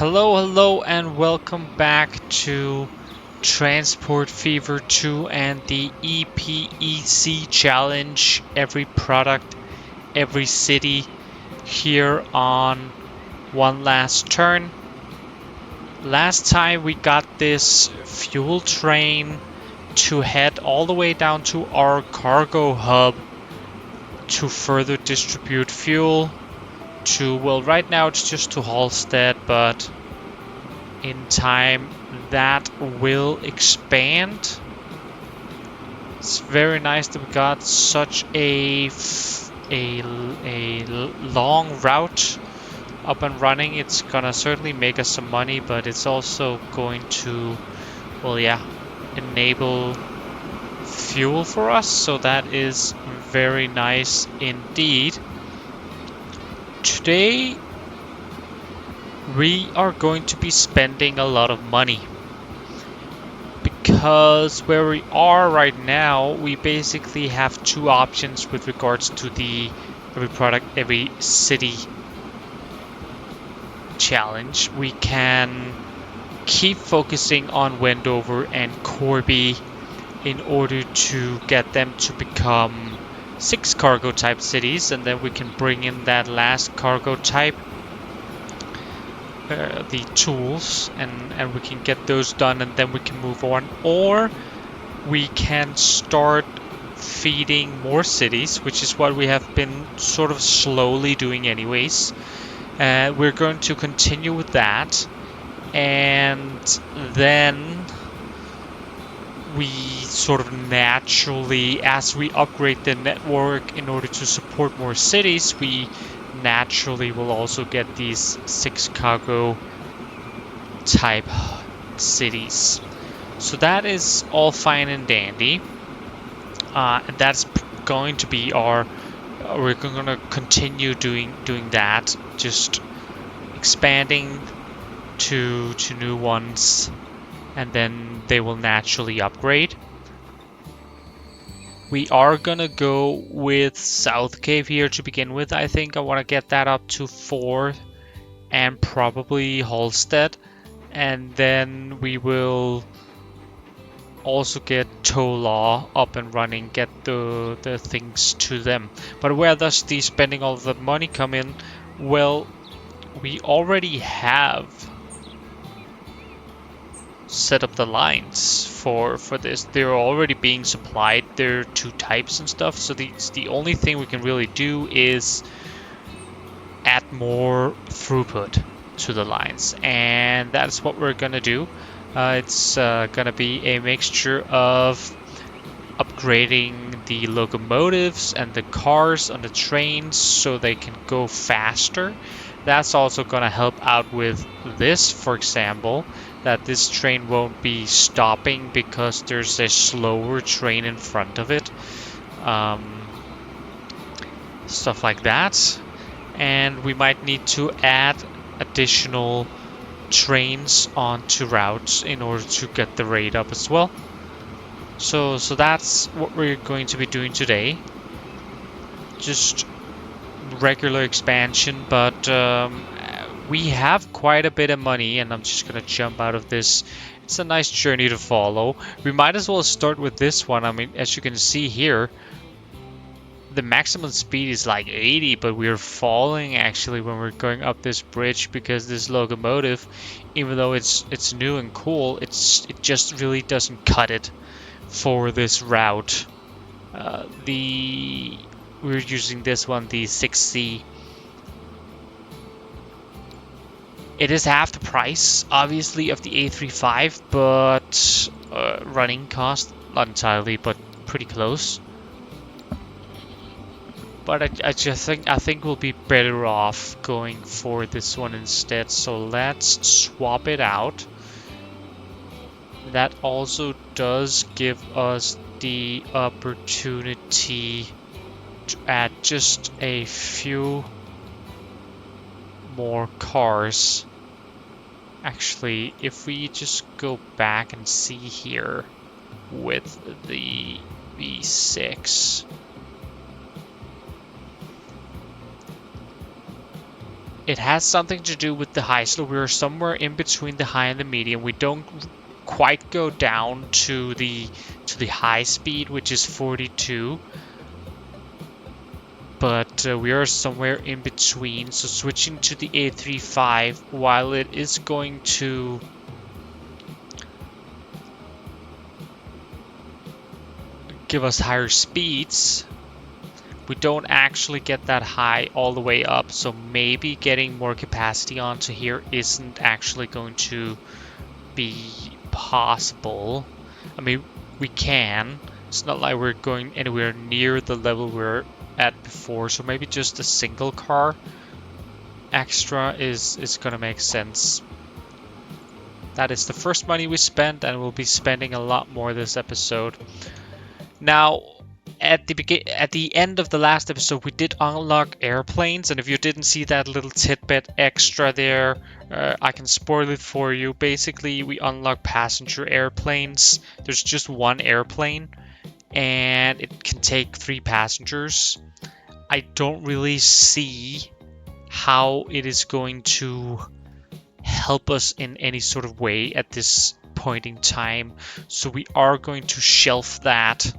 Hello, and welcome back to Transport Fever 2 and the EPEC challenge. Every product, every city here on One Last Turn. Last time we got this fuel train to head all the way down to our cargo hub to further distribute fuel to, well, right now it's just to Halstead, but in time that will expand. It's very nice that we got such a long route up and running. It's gonna certainly make us some money, but it's also going to, well, yeah, enable fuel for us. So that is very nice indeed. Today we are going to be spending a lot of money because where we are right now, we basically have two options with regards to the every product, every city challenge. We can keep focusing on Wendover and Corby in order to get them to become 6 cargo type cities, and then we can bring in that last cargo type, the tools, and we can get those done, and then we can move on. Or we can start feeding more cities, which is what we have been sort of slowly doing anyways. We're going to continue with that, and then we sort of naturally, as we upgrade the network in order to support more cities, we naturally will also get these 6 cargo type cities. So that is all fine and dandy. And that's going to be our. We're going to continue doing that, just expanding to new ones, and then they will naturally upgrade. We are gonna go with South Cave here to begin with. I think I want to get that up to 4 and probably Halstead, and then we will also get Tola up and running, get the things to them. But where does the spending all the money come in? Well, we already have set up the lines for this. They're already being supplied. There are 2 types and stuff, so the only thing we can really do is add more throughput to the lines, and that's what we're gonna do. It's gonna be a mixture of upgrading the locomotives and the cars on the trains so they can go faster. That's also going to help out with this, for example, that this train won't be stopping because there's a slower train in front of it. Stuff like that. And we might need to add additional trains onto routes in order to get the rate up as well. So that's what we're going to be doing today. Just regular expansion, but we have quite a bit of money, and I'm just gonna jump out of this. It's a nice journey to follow. We might as well start with this one. I mean, as you can see here, the maximum speed is like 80, but we're falling actually when we're going up this bridge because this locomotive, even though it's new and cool, it just really doesn't cut it for this route. We're using this one, the 6C. It is half the price, obviously, of the A35, but running cost, not entirely, but pretty close. But I think we'll be better off going for this one instead. So let's swap it out. That also does give us the opportunity to add just a few more cars. Actually, if we just go back and see here with the V6, It has something to do with the high slope. We're somewhere in between the high and the medium. We don't quite go down to the high speed, which is 42, but we are somewhere in between. So switching to the A35, while it is going to give us higher speeds, we don't actually get that high all the way up. So maybe getting more capacity onto here isn't actually going to be possible. I mean, we can. It's not like we're going anywhere near the level we're at before, so maybe just a single car extra is gonna make sense. That is the first money we spent, and we'll be spending a lot more this episode. Now, at the end of the last episode, we did unlock airplanes, and if you didn't see that little tidbit extra there, I can spoil it for you. Basically, we unlock passenger airplanes. There's just one airplane, and it can take 3 passengers. I don't really see how it is going to help us in any sort of way at this point in time, so we are going to shelf that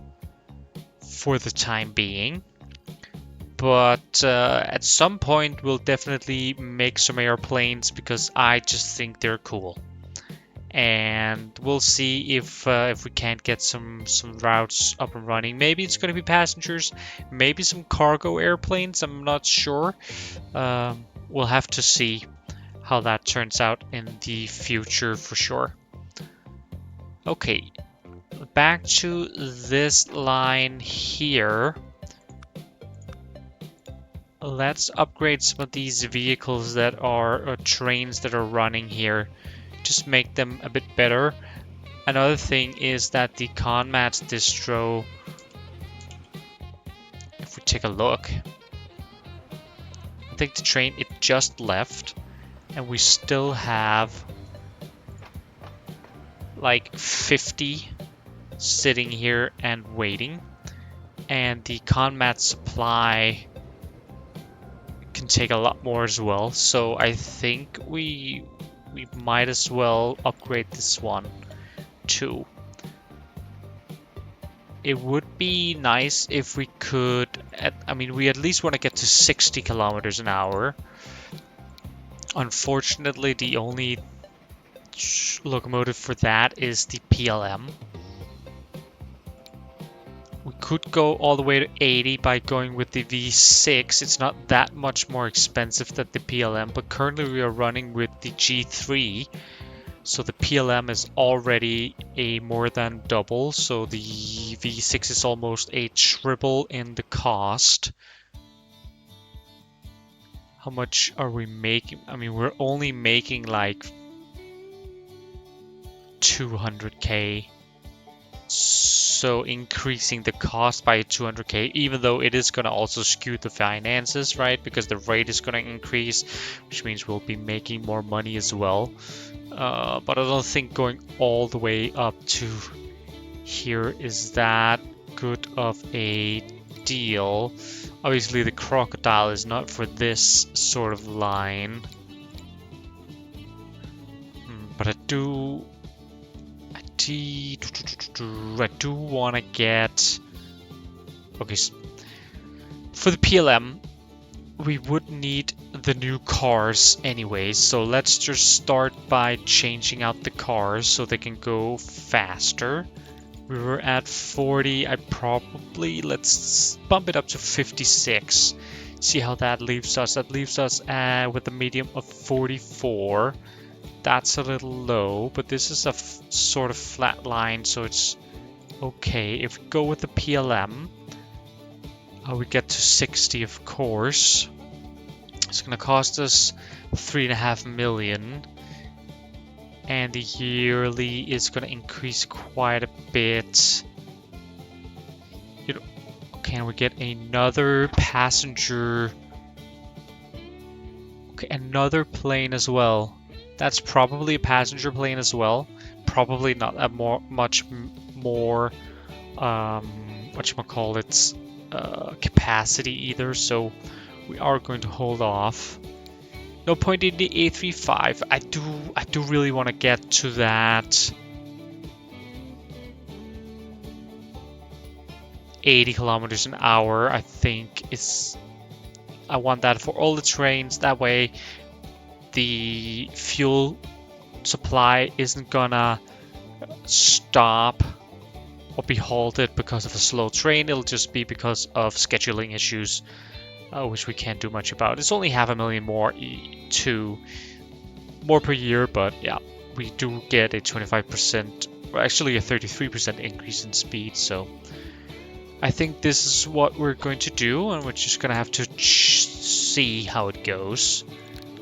for the time being. But at some point we'll definitely make some airplanes because I just think they're cool, and we'll see if we can't get some routes up and running. Maybe it's going to be passengers, maybe some cargo airplanes, I'm not sure. We'll have to see how that turns out in the future for sure. Okay, back to this line here. Let's upgrade some of these vehicles that are, or trains that are running here. Just make them a bit better. Another thing is that the Conmat distro, if we take a look, I think the train, it just left, and we still have like 50 sitting here and waiting. And the Conmat supply can take a lot more as well, so I think we might as well upgrade this one too. It would be nice if we could, I mean, we at least want to get to 60 kilometers an hour. Unfortunately, the only locomotive for that is the PLM. We could go all the way to 80 by going with the V6. It's not that much more expensive than the PLM, but currently we are running with the G3. So the PLM is already a more than double. So the V6 is almost a triple in the cost. How much are we making? I mean, we're only making like 200k. So increasing the cost by 200k, even though it is going to also skew the finances, right? Because the rate is going to increase, which means we'll be making more money as well. But I don't think going all the way up to here is that good of a deal. Obviously, the crocodile is not for this sort of line. But I do want to get... Okay, for the PLM, we would need the new cars anyway, so let's just start by changing out the cars so they can go faster. We were at 40, let's bump it up to 56. See how that leaves us. That leaves us with a medium of 44. That's a little low, but this is a sort of flat line, so it's okay. If we go with the PLM, we get to 60, of course. It's going to cost us 3.5 million, and the yearly is going to increase quite a bit. Can we get another passenger? Okay, another plane as well. That's probably a passenger plane as well. Probably not a much more capacity either. So we are going to hold off. No point in the A35. I do really want to get to that 80 kilometers an hour. I think I want that for all the trains. That way the fuel supply isn't gonna stop or be halted because of a slow train. It'll just be because of scheduling issues, which we can't do much about. It's only 500,000 more per year, but yeah, we do get a 25%, or actually a 33% increase in speed. So I think this is what we're going to do, and we're just gonna have to see how it goes.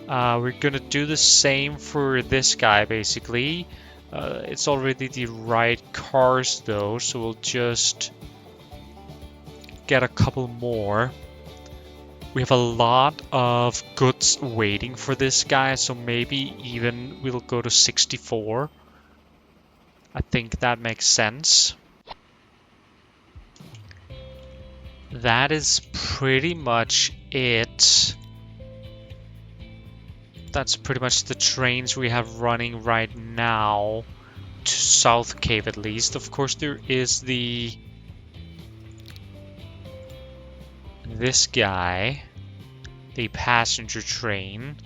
We're gonna do the same for this guy, basically. It's already the right cars though, so we'll just get a couple more. We have a lot of goods waiting for this guy, so maybe even we'll go to 64. I think that makes sense. That is pretty much it. That's pretty much the trains we have running right now, to South Cave at least. Of course, there is this guy, the passenger train.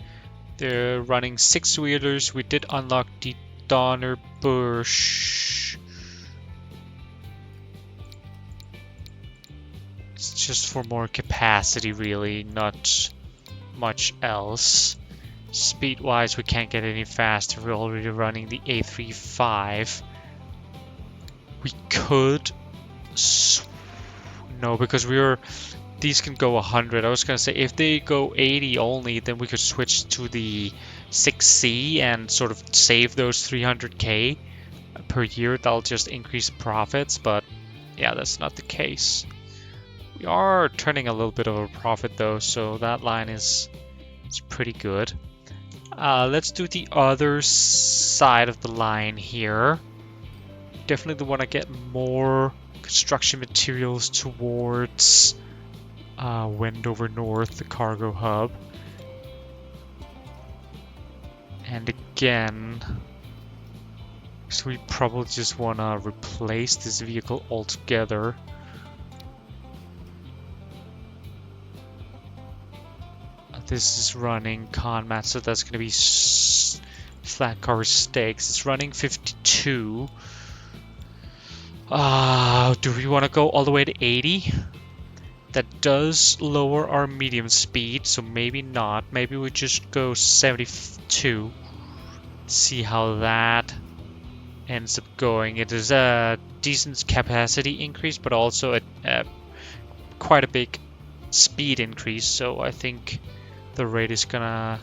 They're running 6-wheelers. We did unlock the Donnerbusch. It's just for more capacity, really, not much else. Speed-wise, we can't get any faster. We're already running the A35. We could... No, because these can go 100. I was gonna say, if they go 80 only, then we could switch to the 6C and sort of save those 300k per year. That'll just increase profits, but yeah, that's not the case. We are turning a little bit of a profit though, so that line is pretty good. Let's do the other side of the line here. Definitely want to get more construction materials towards Wendover North, the cargo hub. And again, so we probably just want to replace this vehicle altogether. This is running Conmat, so that's going to be flat car stakes. It's running 52. Do we want to go all the way to 80? That does lower our medium speed, so maybe not. Maybe we just go 72. See how that ends up going. It is a decent capacity increase, but also quite a big speed increase, so I think the rate is gonna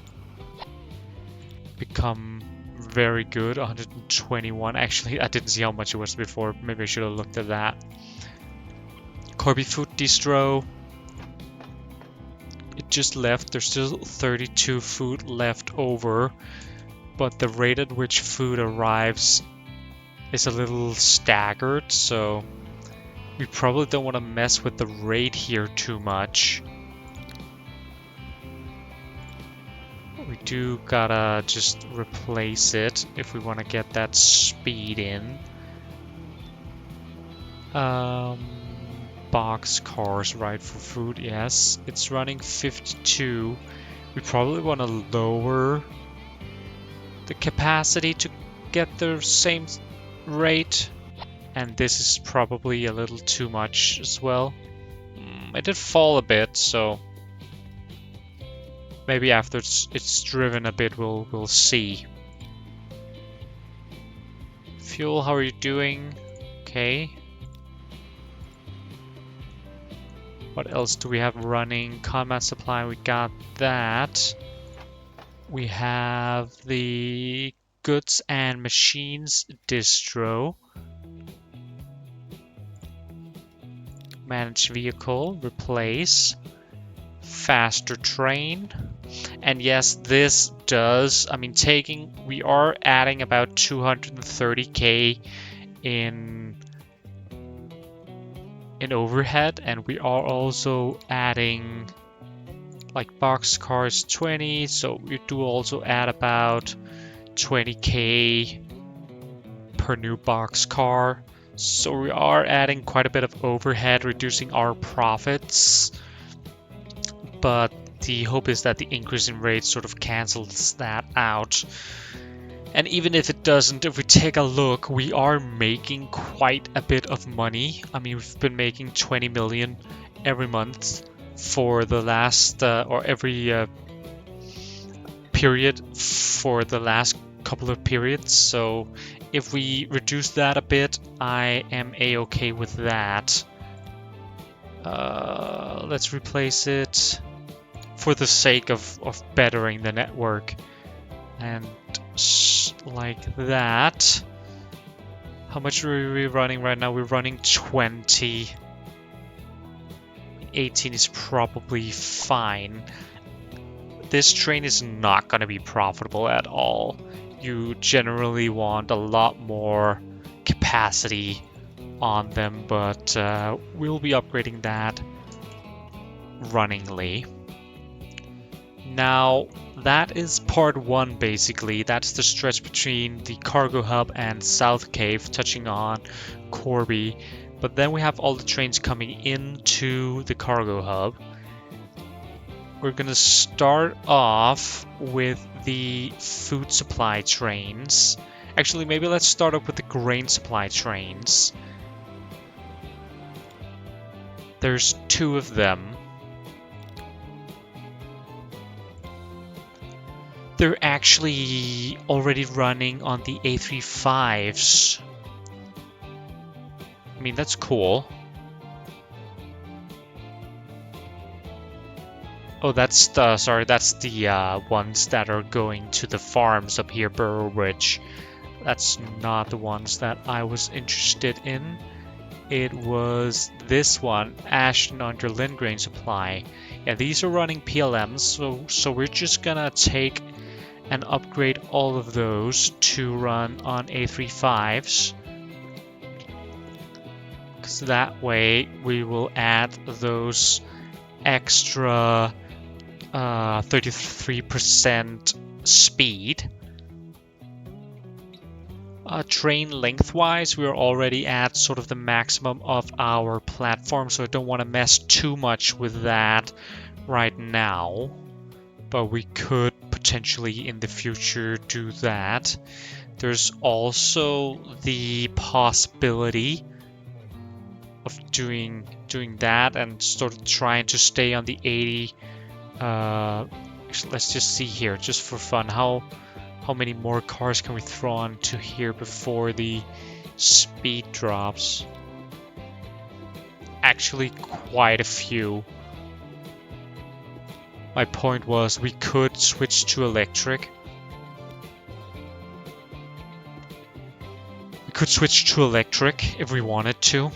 become very good. 121. Actually, I didn't see how much it was before. Maybe I should have looked at that. Corby Food Distro. It just left. There's still 32 food left over, but the rate at which food arrives is a little staggered, so we probably don't want to mess with the rate here too much. We do gotta just replace it if we want to get that speed in. Box cars, right, for food, yes. It's running 52. We probably want to lower the capacity to get the same rate. And this is probably a little too much as well. It did fall a bit, so maybe after it's driven a bit, we'll see. Fuel, how are you doing? Okay. What else do we have running? Combat supply, we got that. We have the goods and machines distro. Manage vehicle, replace. Faster train. And yes, this does, I mean, we are adding about 230k in overhead, and we are also adding like boxcar is 20, so we do also add about 20k per new boxcar. So we are adding quite a bit of overhead, reducing our profits. But the hope is that the increase in rates sort of cancels that out. And even if it doesn't, if we take a look, we are making quite a bit of money. I mean, we've been making 20 million every month for the last, or every period for the last couple of periods. So if we reduce that a bit, I am a-okay with that. Let's replace it for the sake of bettering the network. And like that. How much are we running right now? We're running 20. 18 is probably fine. This train is not going to be profitable at all. You generally want a lot more capacity on them, but we'll be upgrading that runningly. Now, that is part one, basically. That's the stretch between the cargo hub and South Cave, touching on Corby. But then we have all the trains coming into the cargo hub. We're gonna start off with the food supply trains. Actually, maybe let's start off with the grain supply trains. There's 2 of them. They're actually already running on the A35s. I mean, that's cool. Oh, that's the ones that are going to the farms up here, Burrowbridge. That's not the ones that I was interested in. It was this one, Ashton under Lindgrain Supply. Yeah, these are running PLMs, so we're just gonna take and upgrade all of those to run on A35s. Because that way we will add those extra 33% speed. Train lengthwise, we're already at sort of the maximum of our platform, so I don't want to mess too much with that right now. But we could potentially in the future do that. There's also the possibility of doing that and sort of trying to stay on the 80. Actually, let's just see here, just for fun, how many more cars can we throw onto here before the speed drops? Actually, quite a few. My point was we could switch to electric. We could switch to electric if we wanted to.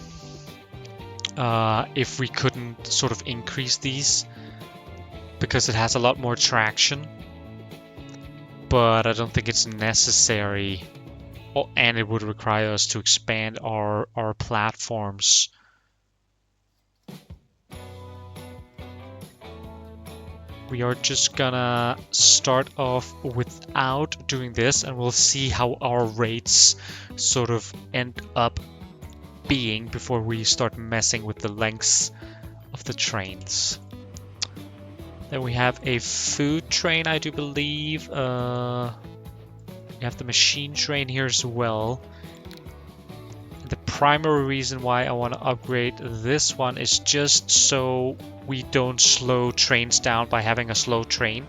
If we couldn't sort of increase these, because it has a lot more traction. But I don't think it's necessary. Oh, and it would require us to expand our platforms. We are just gonna start off without doing this, and we'll see how our rates sort of end up being before we start messing with the lengths of the trains. Then we have a food train, I do believe. We have the machine train here as well. The primary reason why I want to upgrade this one is just so we don't slow trains down by having a slow train.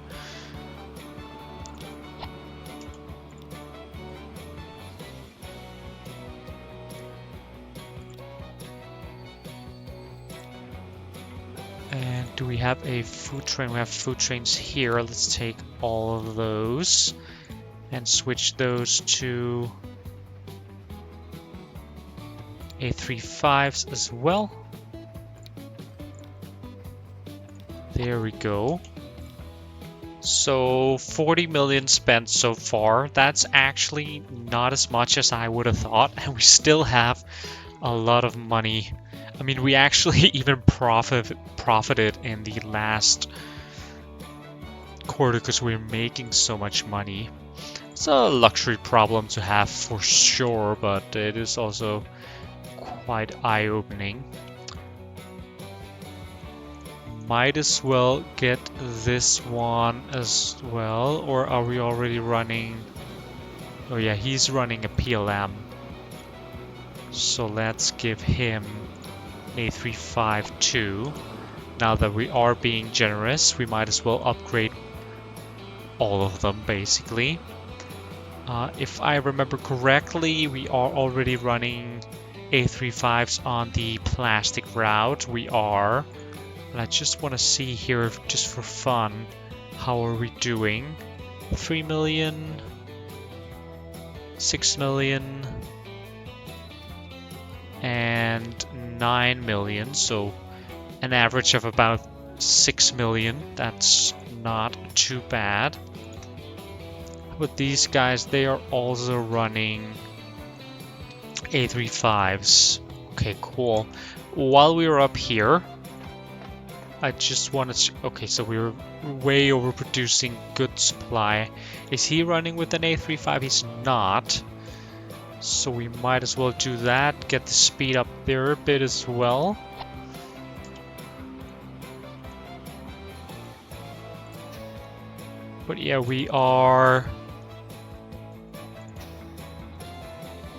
And do we have a food train? We have food trains here. Let's take all of those and switch those to A35s as well. There we go. So 40 million spent so far. That's actually not as much as I would have thought, and we still have a lot of money. I mean, we actually even profited in the last headquarters because we're making so much money. It's a luxury problem to have for sure, but it is also quite eye-opening. Might as well get this one as well, or are we already running? Oh yeah, he's running a PLM. So let's give him A35 too. Now that we are being generous, we might as well upgrade all of them basically. If I remember correctly, we are already running A35s on the plastic route. We are. And I just want to see here, just for fun, how are we doing? 3 million, 6 million, and 9 million. So an average of about 6 million. That's not too bad. But these guys, they are also running A35s. Okay, cool. While we were up here, I just wanted to... Okay, so we were way overproducing good supply. Is he running with an A35? He's not. So we might as well do that. Get the speed up there a bit as well. But yeah, we are...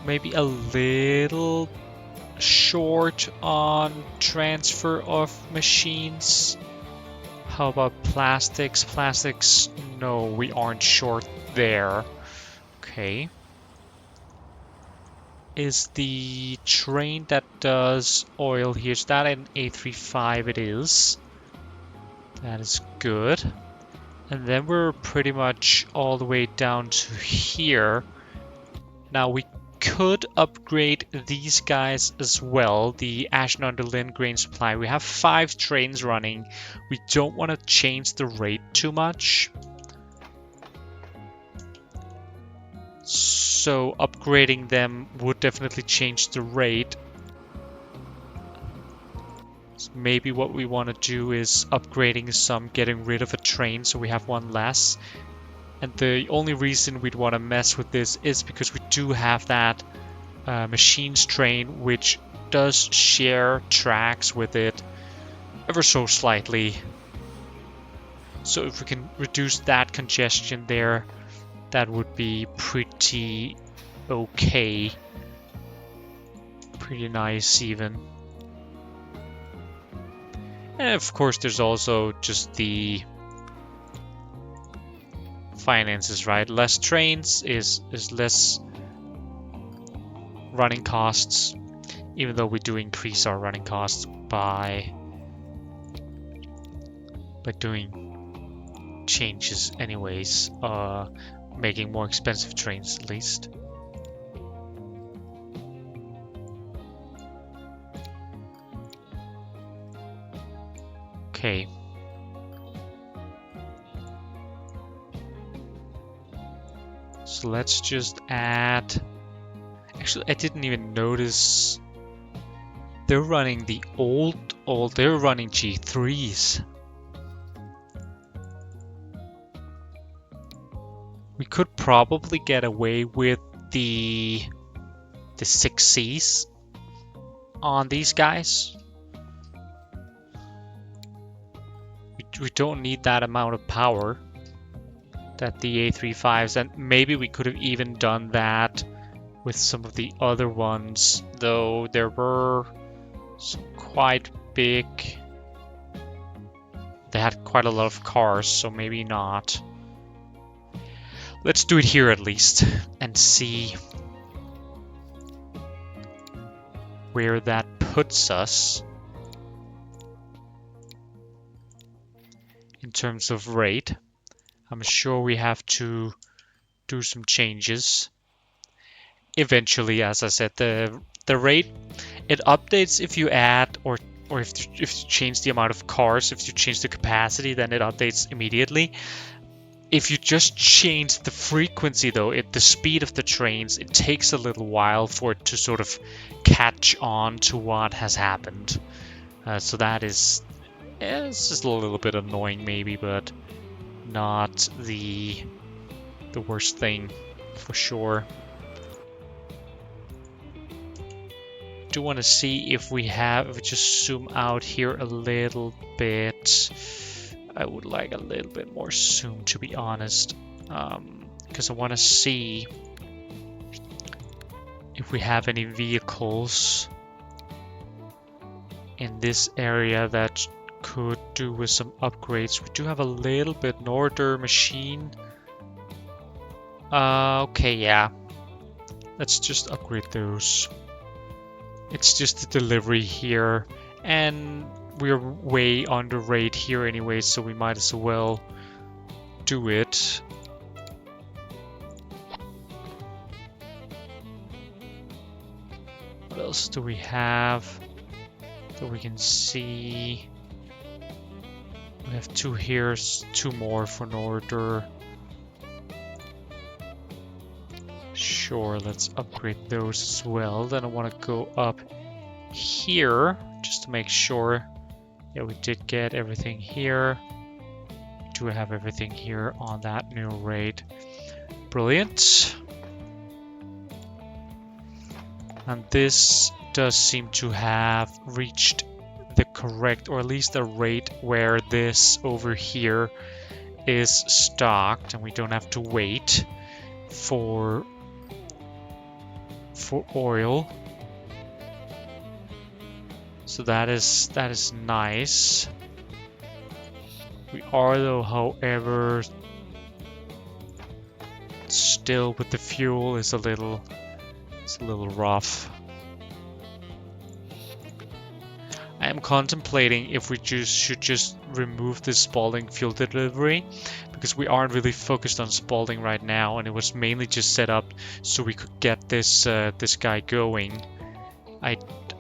maybe a little short on transfer of machines. How about plastics? Plastics, no, we aren't short there. Okay. Is the train that does oil here, is that an A35? It is. That is good. And then we're pretty much all the way down to here. Now we could upgrade these guys as well, the Ashen-under-Lyne grain supply. We have 5 trains running. We don't want to change the rate too much. So upgrading them would definitely change the rate. So maybe what we want to do is upgrading some, getting rid of a train so we have one less. And the only reason we'd want to mess with this is because we do have that machines train, which does share tracks with it ever so slightly. So if we can reduce that congestion there, that would be pretty okay. Pretty nice even. And of course there's also just the finances, right? Less trains is less running costs, even though we do increase our running costs by doing changes anyways, making more expensive trains at least. Okay. So let's just add... Actually, I didn't even notice they're running the they're running G3s. We could probably get away with the 6Cs on these guys. We don't need that amount of power that the A35s, and maybe we could have even done that with some of the other ones, though there were some quite big... They had quite a lot of cars, so maybe not. Let's do it here at least and see where that puts us in terms of rate. I'm sure we have to do some changes. Eventually, as I said, the rate, it updates if you add or if you change the amount of cars. If you change the capacity, then it updates immediately. If you just change the frequency, though, the speed of the trains, it takes a little while for it to sort of catch on to what has happened. So that is, it's just a little bit annoying maybe, but not the worst thing for sure. Do want to see if we just zoom out here a little bit. I would like a little bit more zoom, to be honest, because I want to see if we have any vehicles in this area that could do with some upgrades. We do have a little bit. Norder machine. Okay, yeah. Let's just upgrade those. It's just the delivery here, and we're way under rate here anyway, so we might as well do it. What else do we have that we can see? We have 2 here, 2 more for Norder. Sure, let's upgrade those as well. Then I want to go up here just to make sure. Yeah, we did get everything here. We do have everything here on that new rate. Brilliant. And this does seem to have reached the correct, or at least the rate where this over here is stocked, and we don't have to wait for oil. So that is nice. We are though, however, still with the fuel is a little rough. I am contemplating if we should just remove this Spalding fuel delivery, because we aren't really focused on Spalding right now, and it was mainly just set up so we could get this this guy going. I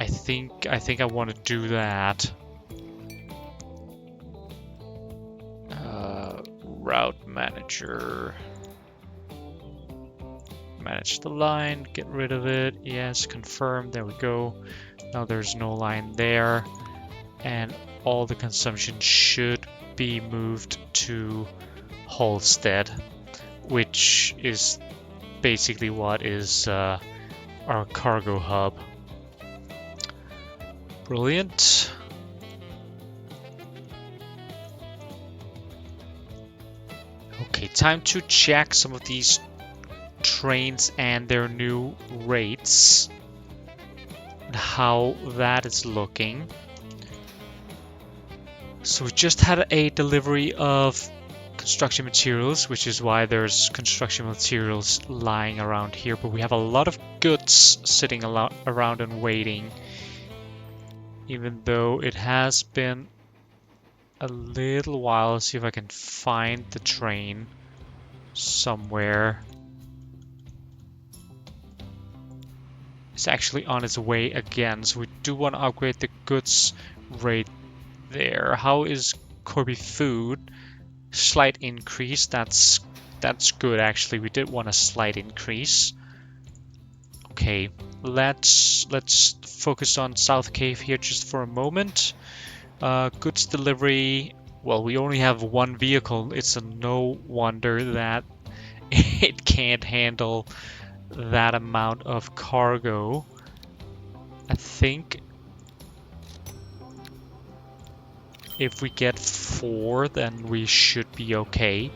think I want to do that. Route manager. Manage the line, get rid of it. Yes, confirm. There we go. Now there's no line there. And all the consumption should be moved to Halstead, which is basically what is our cargo hub. Brilliant. Okay, time to check some of these trains and their new rates and how that is looking. So we just had a delivery of construction materials, which is why there's construction materials lying around here, but we have a lot of goods sitting around and waiting, even though it has been a little while. Let's see if I can find the train somewhere. It's actually on its way again, so we do want to upgrade the goods rate there. How is Corby Food? Slight increase. That's good actually. We did want a slight increase. Okay, let's focus on South Cave here just for a moment. Goods delivery. Well, we only have 1 vehicle. It's a no wonder that it can't handle that amount of cargo. I think if we get 4, then we should be okay.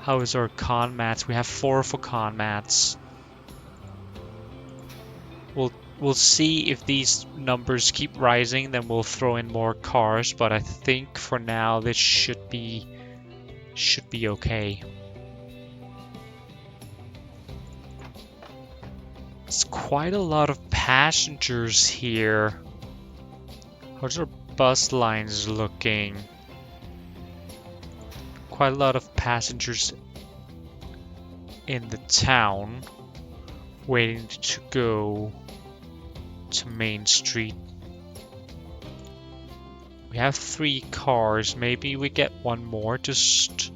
How is our con mats? We have 4 for con mats. We'll see if these numbers keep rising, then we'll throw in more cars, but I think for now this should be okay. It's quite a lot of passengers here. How's our bus lines looking? Quite a lot of passengers in the town waiting to go to Main Street. We have 3 cars. Maybe we get 1 more. Just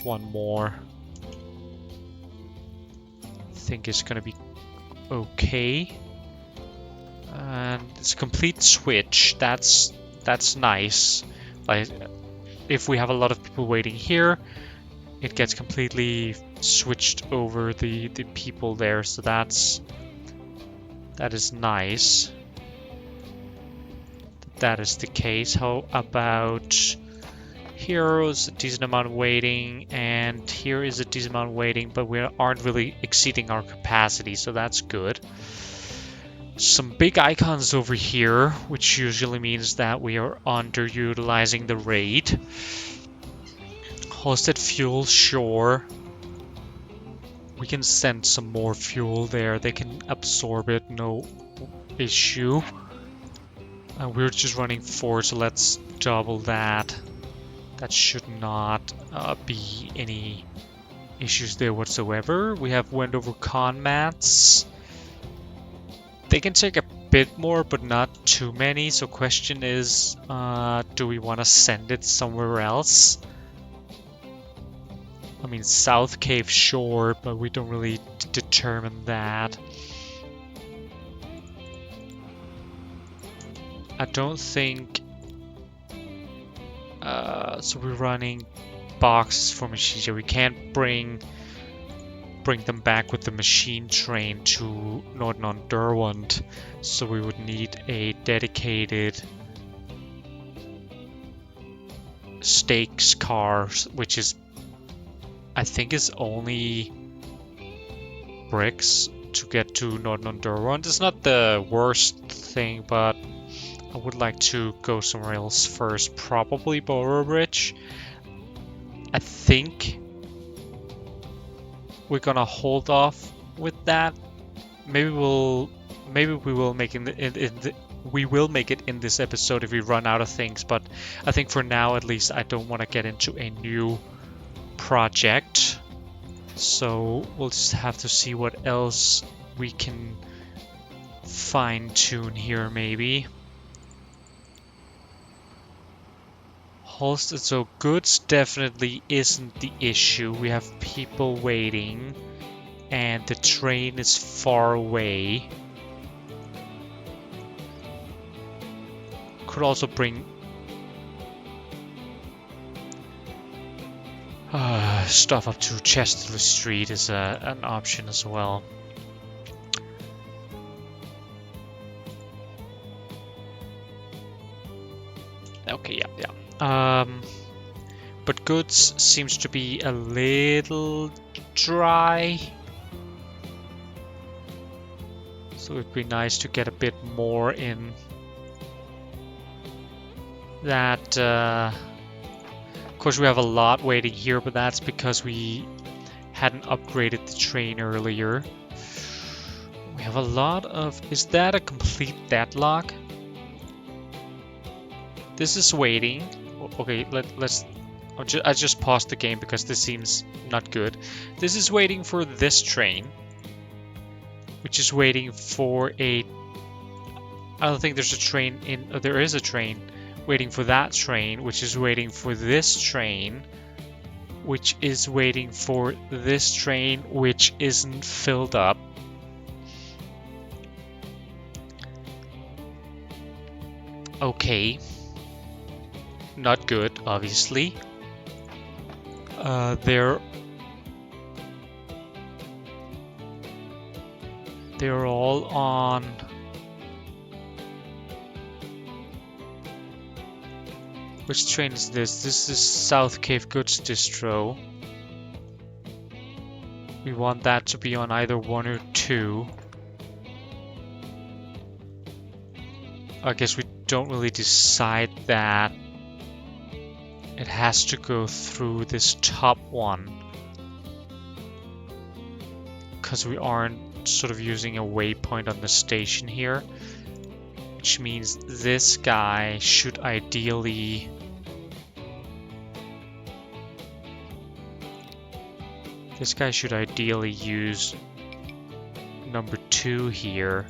1 more. I think it's gonna be okay. And it's a complete switch. That's nice. Like, if we have a lot of people waiting here, it gets completely switched over the people there. So that is nice. That is the case. How about here is a decent amount of waiting, and here is a decent amount of waiting, but we aren't really exceeding our capacity, so that's good. Some big icons over here, which usually means that we are underutilizing the rate. Hosted fuel, sure. We can send some more fuel there. They can absorb it, no issue. We're just running 4, so let's double that. That should not be any issues there whatsoever. We have Wendover con mats. They can take a bit more, but not too many. So question is, do we want to send it somewhere else? I mean, South Cave, sure, but we don't really determine that. I don't think... so we're running boxes for machines. We can't bring them back with the machine train to Northern Derwent, so we would need a dedicated stakes car, which is, I think, is only bricks to get to Northern Derwent. It's not the worst thing, but I would like to go somewhere else first, probably Boroughbridge. I think we're gonna hold off with that. Maybe we will make we will make it in this episode if we run out of things, but I think for now at least I don't want to get into a new project. So we'll just have to see what else we can fine tune here maybe. Holsted, so goods definitely isn't the issue. We have people waiting and the train is far away. Could also bring stuff up to Chester Street is an option as well. Okay, yeah. But goods seems to be a little dry. So it'd be nice to get a bit more in that. Of course, we have a lot waiting here, but that's because we hadn't upgraded the train earlier. We have a lot of... Is that a complete deadlock? This is waiting. Okay, let's... I just paused the game because this seems not good. This is waiting for this train, which is waiting for a... I don't think there's a train in... Oh, there is a train waiting for that train, which is waiting for this train, which is waiting for this train, which isn't filled up. Okay. Not good, obviously. They're all on... Which train is this? This is South Cave Goods Distro. We want that to be on either 1 or 2. I guess we don't really decide that. It has to go through this top one. Because we aren't sort of using a waypoint on the station here. Which means this guy should ideally... This guy should ideally use number 2 here.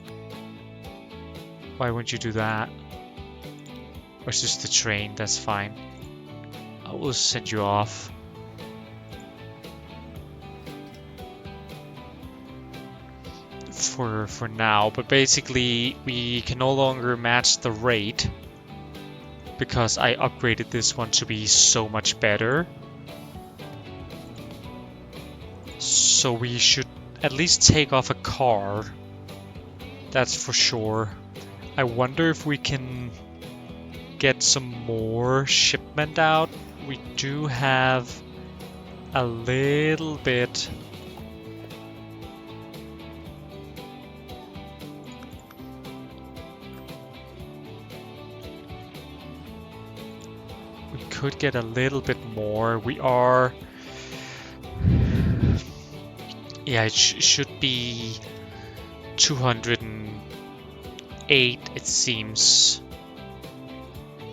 Why wouldn't you do that? Or is this the train? That's fine. I will send you off. For now, but basically we can no longer match the rate. because I upgraded this one to be so much better. So we should at least take off a car. That's for sure. I wonder if we can get some more shipment out. We do have a little bit. We could get a little bit more. We are... Yeah, it should be 208, it seems,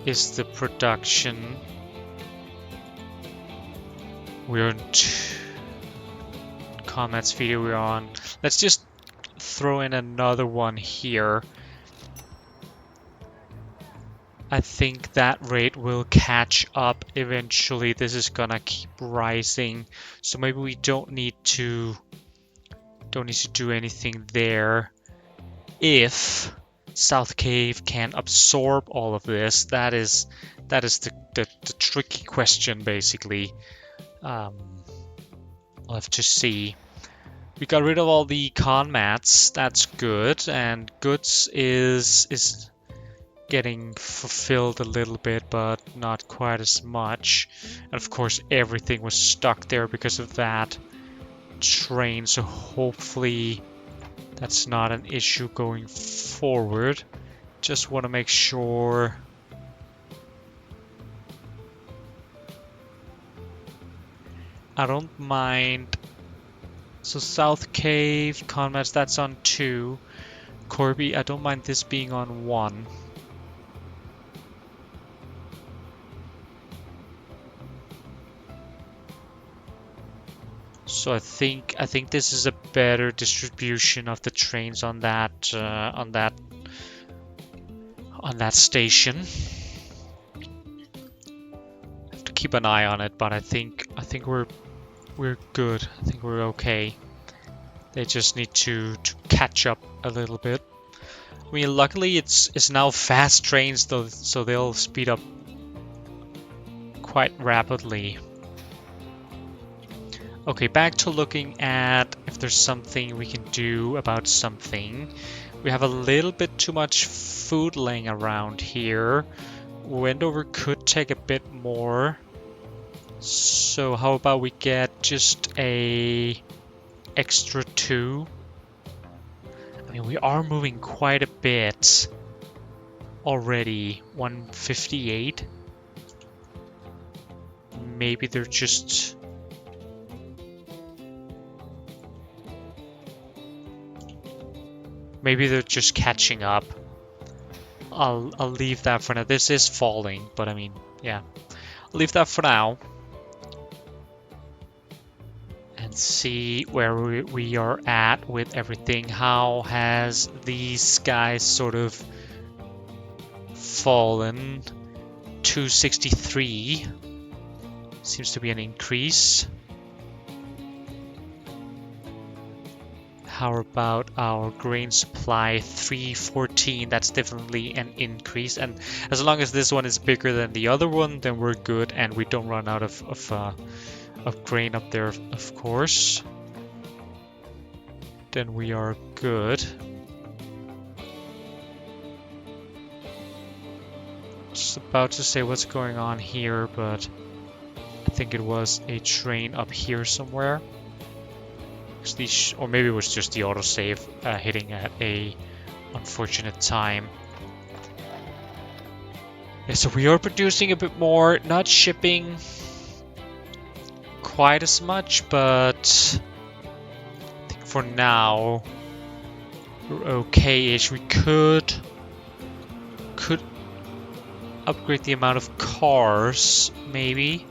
is the production. We're on comments video we're on. Let's just throw in another one here. I think that rate will catch up eventually. This is gonna keep rising, so maybe we don't need to do anything there. If South Cave can absorb all of this, that is the tricky question, basically. We'll have to see. We got rid of all the con mats. That's good, and goods is getting fulfilled a little bit, but not quite as much. And of course, everything was stuck there because of that train, so hopefully that's not an issue going forward. Just want to make sure. I don't mind. So South Cave, Conmads, that's on 2. Corby, I don't mind this being on 1. So I think this is a better distribution of the trains on that station. Have to keep an eye on it, but I think we're good. I think we're okay. They just need to catch up a little bit. I mean, luckily it's now fast trains though, so they'll speed up quite rapidly. Okay, back to looking at if there's something we can do about something. We have a little bit too much food laying around here. Wendover could take a bit more. So how about we get just a extra 2? I mean, we are moving quite a bit already. 158. Maybe they're just... Maybe they're just catching up. I'll leave that for now. This is falling, but I mean, yeah. I'll leave that for now. And see where we are at with everything. How has these guys sort of fallen? 263. Seems to be an increase. How about our grain supply? 314, that's definitely an increase. And as long as this one is bigger than the other one, then we're good and we don't run out of grain up there, of course. Then we are good. Just about to say what's going on here, but I think it was a train up here somewhere. Or maybe it was just the autosave hitting at a unfortunate time. Yeah, so we are producing a bit more, not shipping quite as much, but I think for now we're okay-ish. We could upgrade the amount of cars, maybe,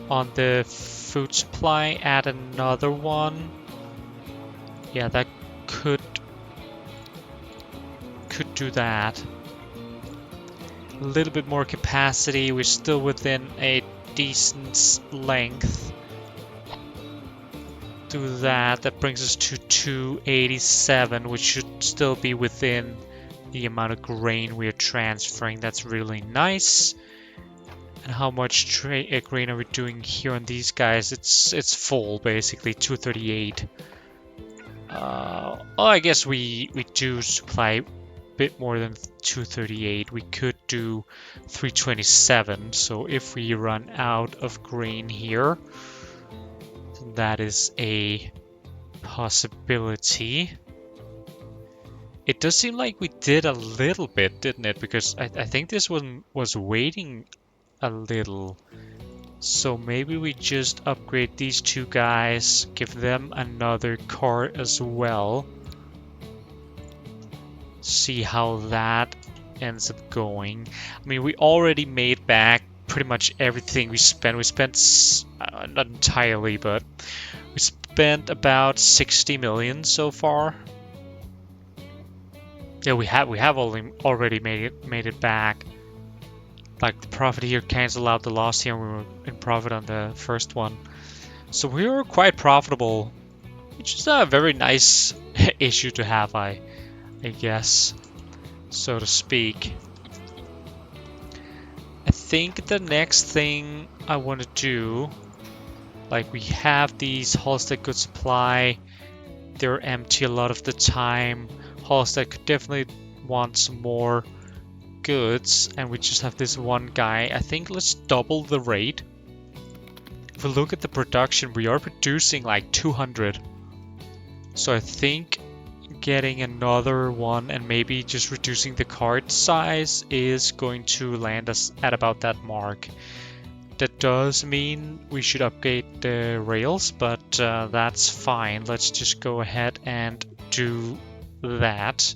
on the food supply, add another one. Yeah, that could do that. A little bit more capacity. We're still within a decent length. Do that. That brings us to 287, which should still be within the amount of grain we're transferring. That's really nice. And how much grain are we doing here on these guys? It's full, basically, 238. Oh, I guess we do supply a bit more than 238. We could do 327. So if we run out of grain here, that is a possibility. It does seem like we did a little bit, didn't it? Because I think this one was waiting a little. So maybe we just upgrade these two guys, give them another car as well. See how that ends up going. I mean, we already made back pretty much everything we spent. We spent, not entirely, but we spent about 60 million so far. Yeah, we have already made it back. Like the profit here cancel out the loss here, and we were in profit on the first one. So we were quite profitable, which is a very nice issue to have, I guess, so to speak. I think the next thing I want to do, like we have these Halstead Good Supply, they're empty a lot of the time. Halstead could definitely want some more goods, and we just have this one guy. I think let's double the rate. If we look at the production, we are producing like 200. So I think getting another one and maybe just reducing the cart size is going to land us at about that mark. That does mean we should upgrade the rails, but that's fine. Let's just go ahead and do that.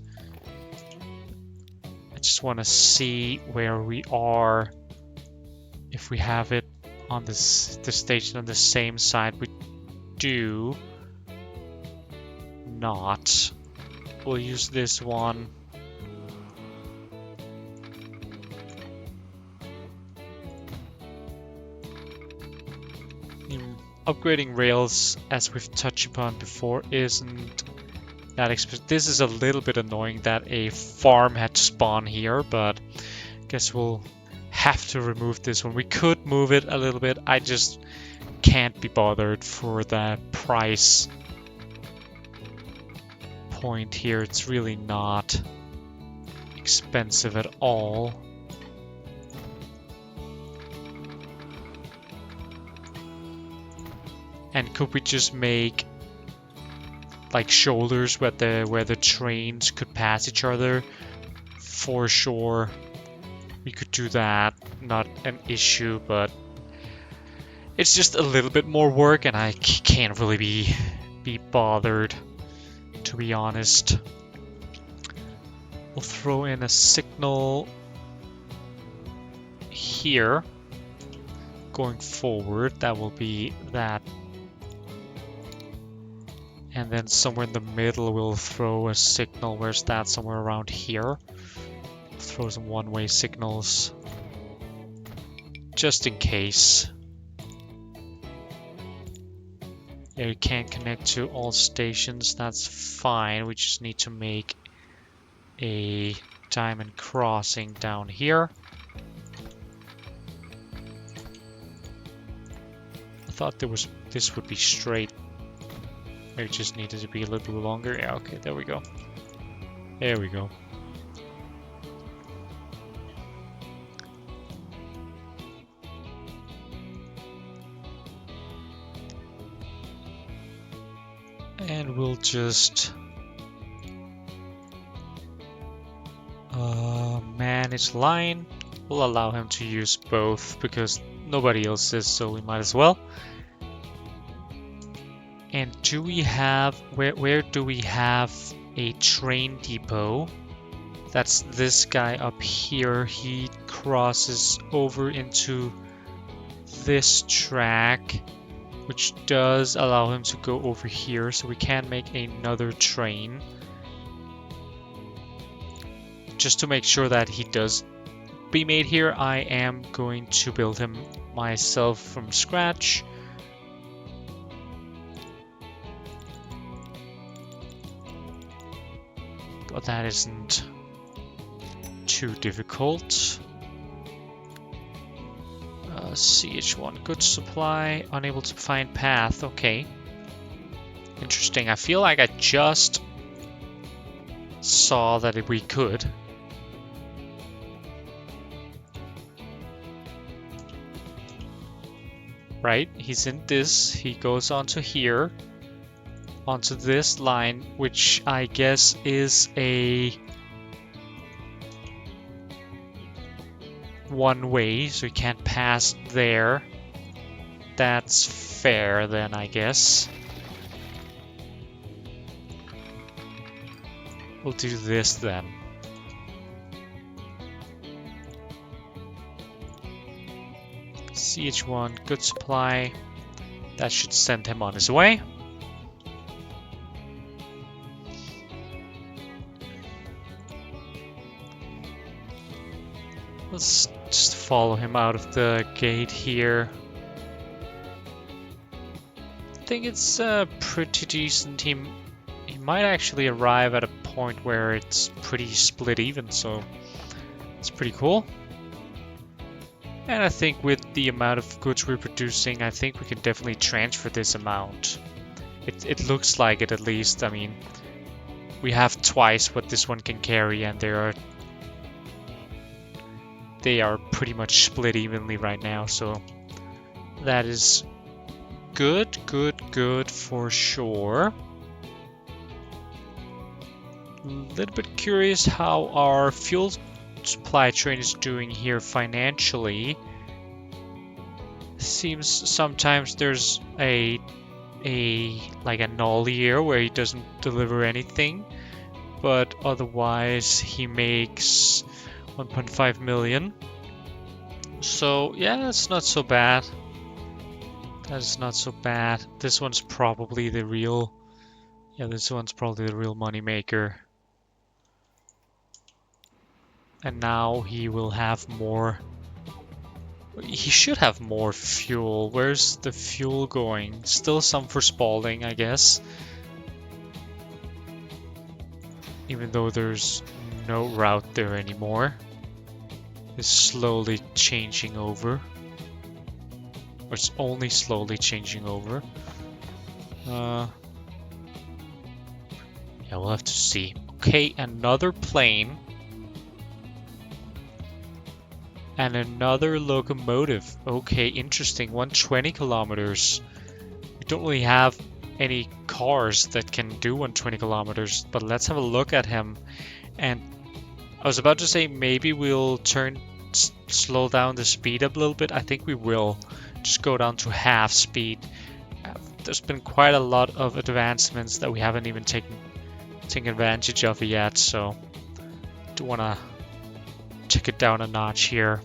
I just want to see where we are. If we have it on the station on the same side, we do not. We'll use this one. Upgrading rails, as we've touched upon before, isn't that expensive. This is a little bit annoying that a farm had to spawn here, but I guess we'll have to remove this one. We could move it a little bit. I just can't be bothered for that price point here. It's really not expensive at all. And could we just make like shoulders where the trains could pass each other? For sure, we could do that. Not an issue, but it's just a little bit more work, and I can't really be bothered, to be honest. We'll throw in a signal here. Going forward, that will be that. And then somewhere in the middle, we'll throw a signal. Where's that? Somewhere around here. Throw some one-way signals. Just in case. Yeah, you can't connect to all stations. That's fine. We just need to make a diamond crossing down here. I thought this would be straight. It just needed to be a little bit longer. Yeah, okay, there we go. There we go. And we'll just manage line. We'll allow him to use both because nobody else is, so we might as well. And do we have, where do we have a train depot? That's this guy up here. He crosses over into this track, which does allow him to go over here, so we can make another train. Just to make sure that he does be made here, I am going to build him myself from scratch. But that isn't too difficult. CH1, good supply, unable to find path. Okay. Interesting. I feel like I just saw that we could. Right? He's in this. He goes onto here. Onto this line, which I guess is a one way, so you can't pass there. That's fair then, I guess. We'll do this then. CH1, good supply. That should send him on his way. Let's just follow him out of the gate here. I think it's pretty decent. He might actually arrive at a point where it's pretty split even, so it's pretty cool. And I think with the amount of goods we're producing, I think we can definitely transfer this amount. It looks like it, at least. I mean, we have twice what this one can carry, and they are pretty much split evenly right now, so that is good for sure. A little bit curious how our fuel supply train is doing here financially. Seems sometimes there's a null year where he doesn't deliver anything, but otherwise he makes 1.5 million. So yeah, that's not so bad. That is not so bad. This one's probably the real, this one's probably the real money maker. And now he will have more. He should have more fuel. Where's the fuel going? Still some for Spalding, I guess. Even though there's no route there anymore. It's slowly changing over. Or it's only slowly changing over. Yeah, we'll have to see. Okay, another plane. And another locomotive. Okay, interesting. 120 kilometers. We don't really have any cars that can do 120 kilometers, but let's have a look at him. And I was about to say maybe we'll slow down the speed up a little bit. I think we will just go down to half speed. There's been quite a lot of advancements that we haven't even taken advantage of yet, so do want to take it down a notch here.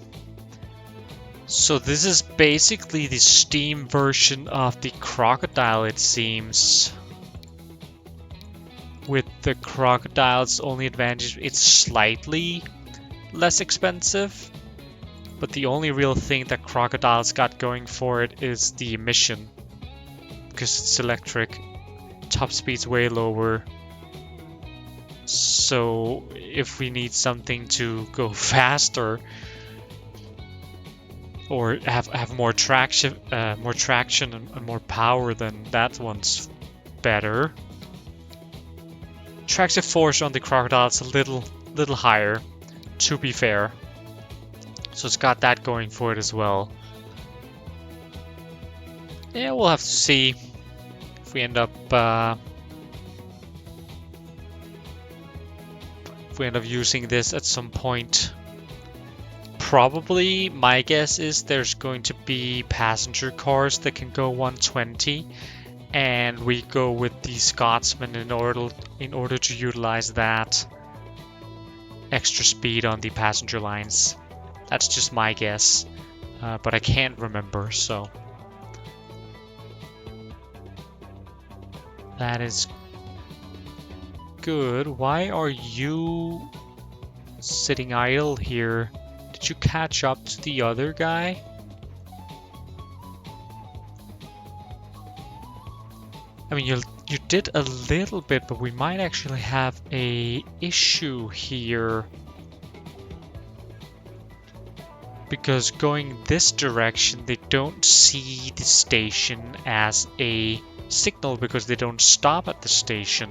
So this is basically the Steam version of the Crocodile, it seems. With the Crocodile's only advantage, it's slightly less expensive. But the only real thing that Crocodile's got going for it is the emission. Because it's electric. Top speed's way lower. So if we need something to go faster or have more traction and more power, then that one's better. Tractive force on the Crocodile is a little higher, to be fair. So it's got that going for it as well. Yeah, we'll have to see if we end up using this at some point. Probably, my guess is there's going to be passenger cars that can go 120, and we go with the Scotsman in order to utilize that extra speed on the passenger lines. That's just my guess, but I can't remember, so that is good. Why are you sitting idle here? Did you catch up to the other guy? I mean, you did a little bit, but we might actually have a issue here. Because going this direction, they don't see the station as a signal because they don't stop at the station.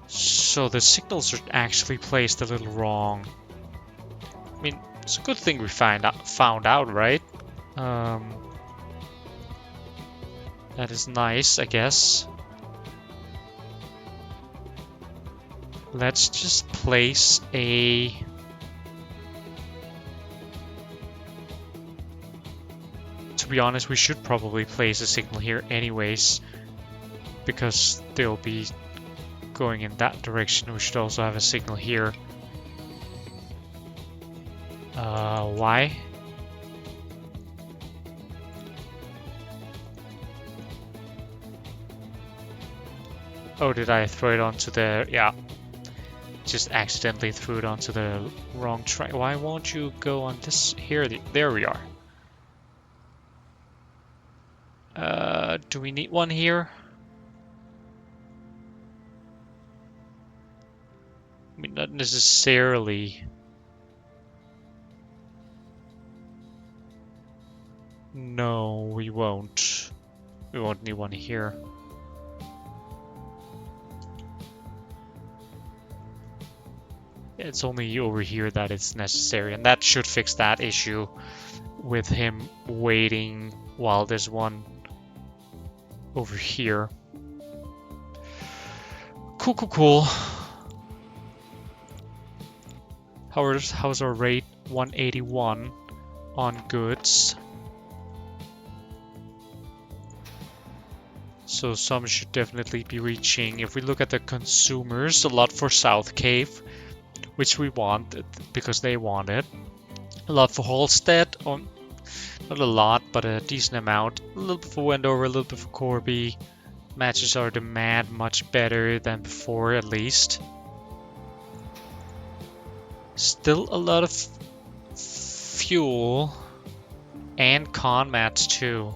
So the signals are actually placed a little wrong. I mean, it's a good thing we found out, right? That is nice, I guess. Let's just place a... To be honest, we should probably place a signal here anyways, because they'll be going in that direction. We should also have a signal here. Why? Oh, did I throw it onto the... Yeah. Just accidentally threw it onto the wrong track. Why won't you go on this? Here, there we are. Do we need one here? I mean, not necessarily. No, we won't. We won't need one here. It's only over here that it's necessary, and that should fix that issue with him waiting while there's one over here. Cool, cool, cool. How's our rate? 181 on goods. So some should definitely be reaching. If we look at the consumers, a lot for South Cave, which we want because they want it. A lot for Halstead, not a lot, but a decent amount. A little bit for Wendover, a little bit for Corby. Matches our demand much better than before, at least. Still a lot of fuel and con mats too.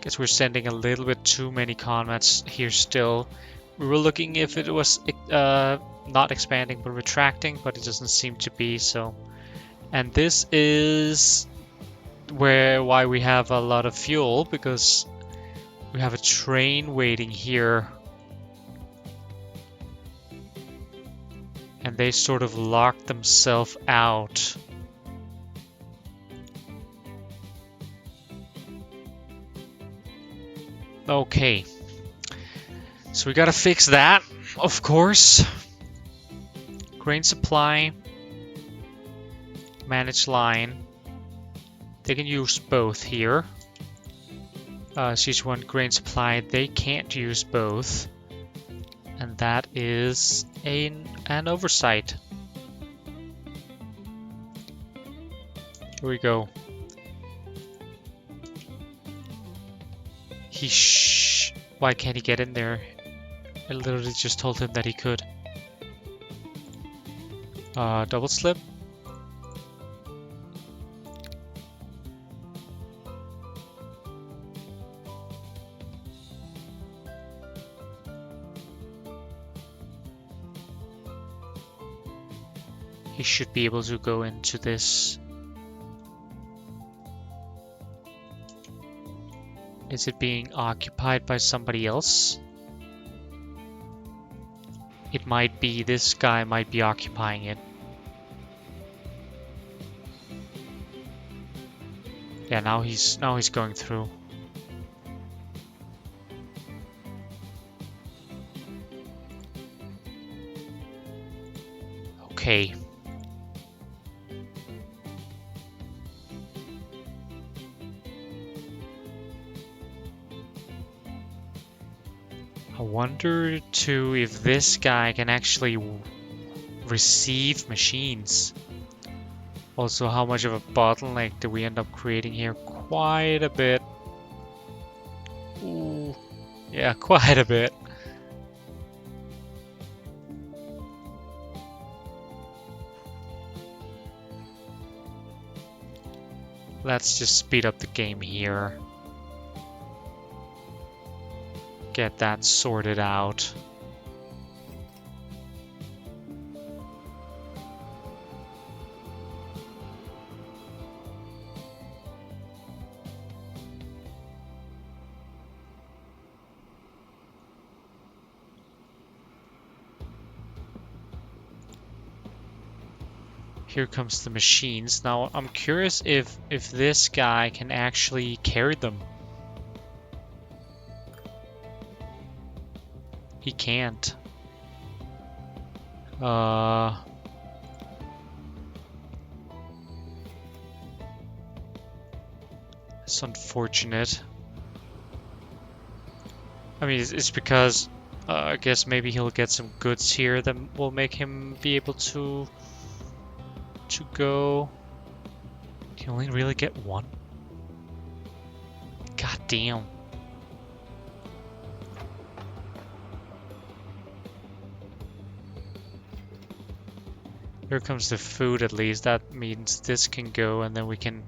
Guess we're sending a little bit too many con mats here still. We were looking if it was not expanding but retracting, but it doesn't seem to be so. And this is why we have a lot of fuel, because we have a train waiting here. And they sort of locked themselves out. Okay. So we gotta fix that, of course. Grain supply. Manage line. They can use both here. Sichuan grain supply, they can't use both. And that is an oversight. Here we go. Why can't he get in there? I literally just told him that he could. Double slip. He should be able to go into this. Is it being occupied by somebody else? It might be. This guy might be occupying it. Yeah, now he's going through. Okay. I wonder too if this guy can actually receive machines. Also, how much of a bottleneck do we end up creating here? Quite a bit. Ooh, yeah, quite a bit. Let's just speed up the game here. Get that sorted out. Here comes the machines. Now I'm curious if this guy can actually carry them. He can't. It's unfortunate. I mean, it's because I guess maybe he'll get some goods here that will make him be able to go. Can only really get one? God damn. Here comes the food at least. That means this can go, and then we can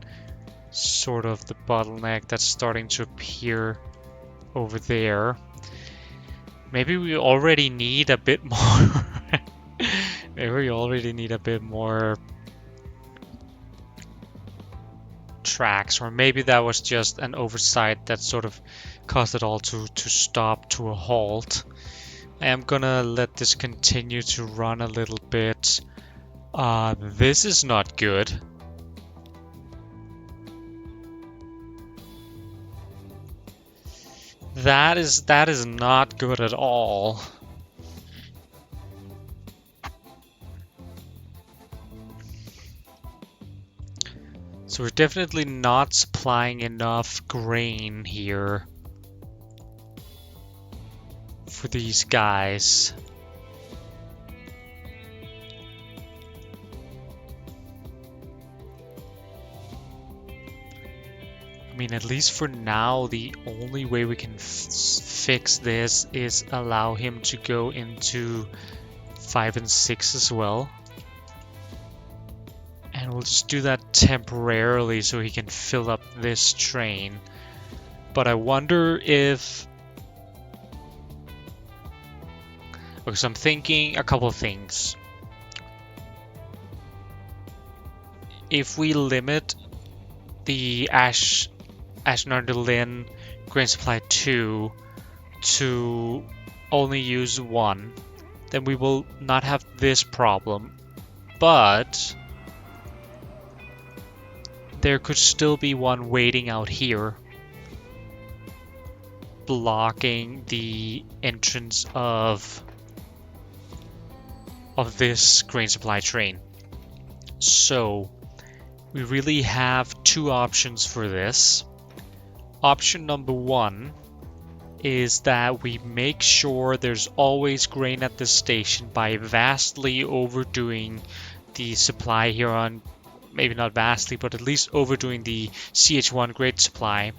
sort of the bottleneck that's starting to appear over there. Maybe we already need a bit more. Maybe we already need a bit more tracks, or maybe that was just an oversight that sort of caused it all to stop to a halt. I am gonna let this continue to run a little bit. This is not good. That is not good at all. So we're definitely not supplying enough grain here for these guys. I mean, at least for now, the only way we can fix this is allow him to go into 5 and 6 as well. And we'll just do that temporarily so he can fill up this train. But I wonder if... Okay, so I'm thinking a couple of things. If we limit the Ashnar-Lin grain supply 2 to only use 1, then we will not have this problem. But there could still be one waiting out here, blocking the entrance of this grain supply train. So we really have two options for this. Option number one is that we make sure there's always grain at the station by vastly overdoing the supply here on, maybe not vastly, but at least overdoing the CH1 grain supply.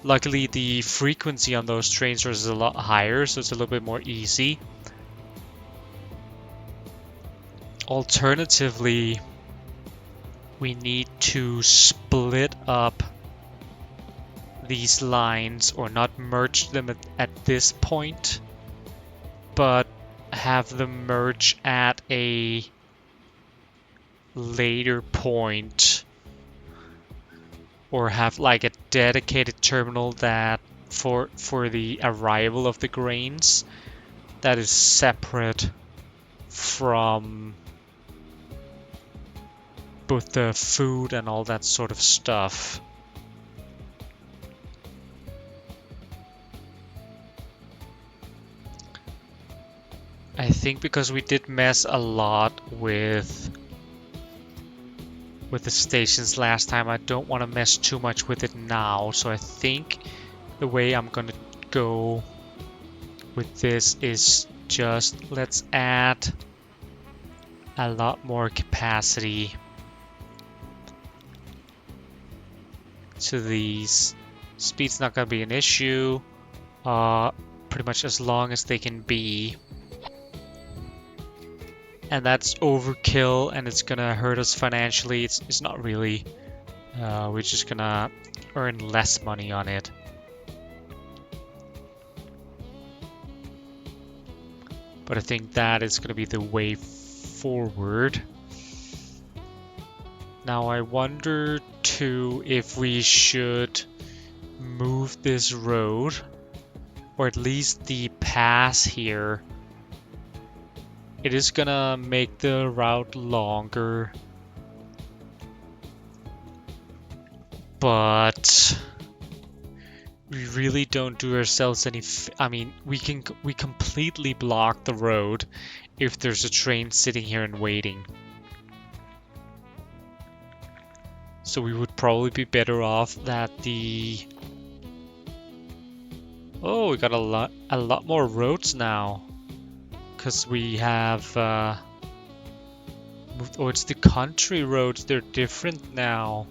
Luckily, the frequency on those trains is a lot higher, so it's a little bit more easy. Alternatively, we need to split up these lines, or not merge them at this point, but have them merge at a later point, or have like a dedicated terminal that for the arrival of the grains that is separate from both the food and all that sort of stuff. I think because we did mess a lot with the stations last time, I don't want to mess too much with it now. So I think the way I'm gonna go with this is just let's add a lot more capacity to these. Speed's not gonna be an issue, pretty much as long as they can be. And that's overkill, and it's gonna hurt us financially. It's not really. We're just gonna earn less money on it. But I think that is gonna be the way forward. Now I wonder too if we should move this road, or at least the pass here. It is gonna make the route longer, but we really don't do ourselves any. I mean, we completely block the road if there's a train sitting here and waiting. So we would probably be better off that the. Oh, we got a lot more roads now, because we have moved. Oh, it's the country roads. They're different now.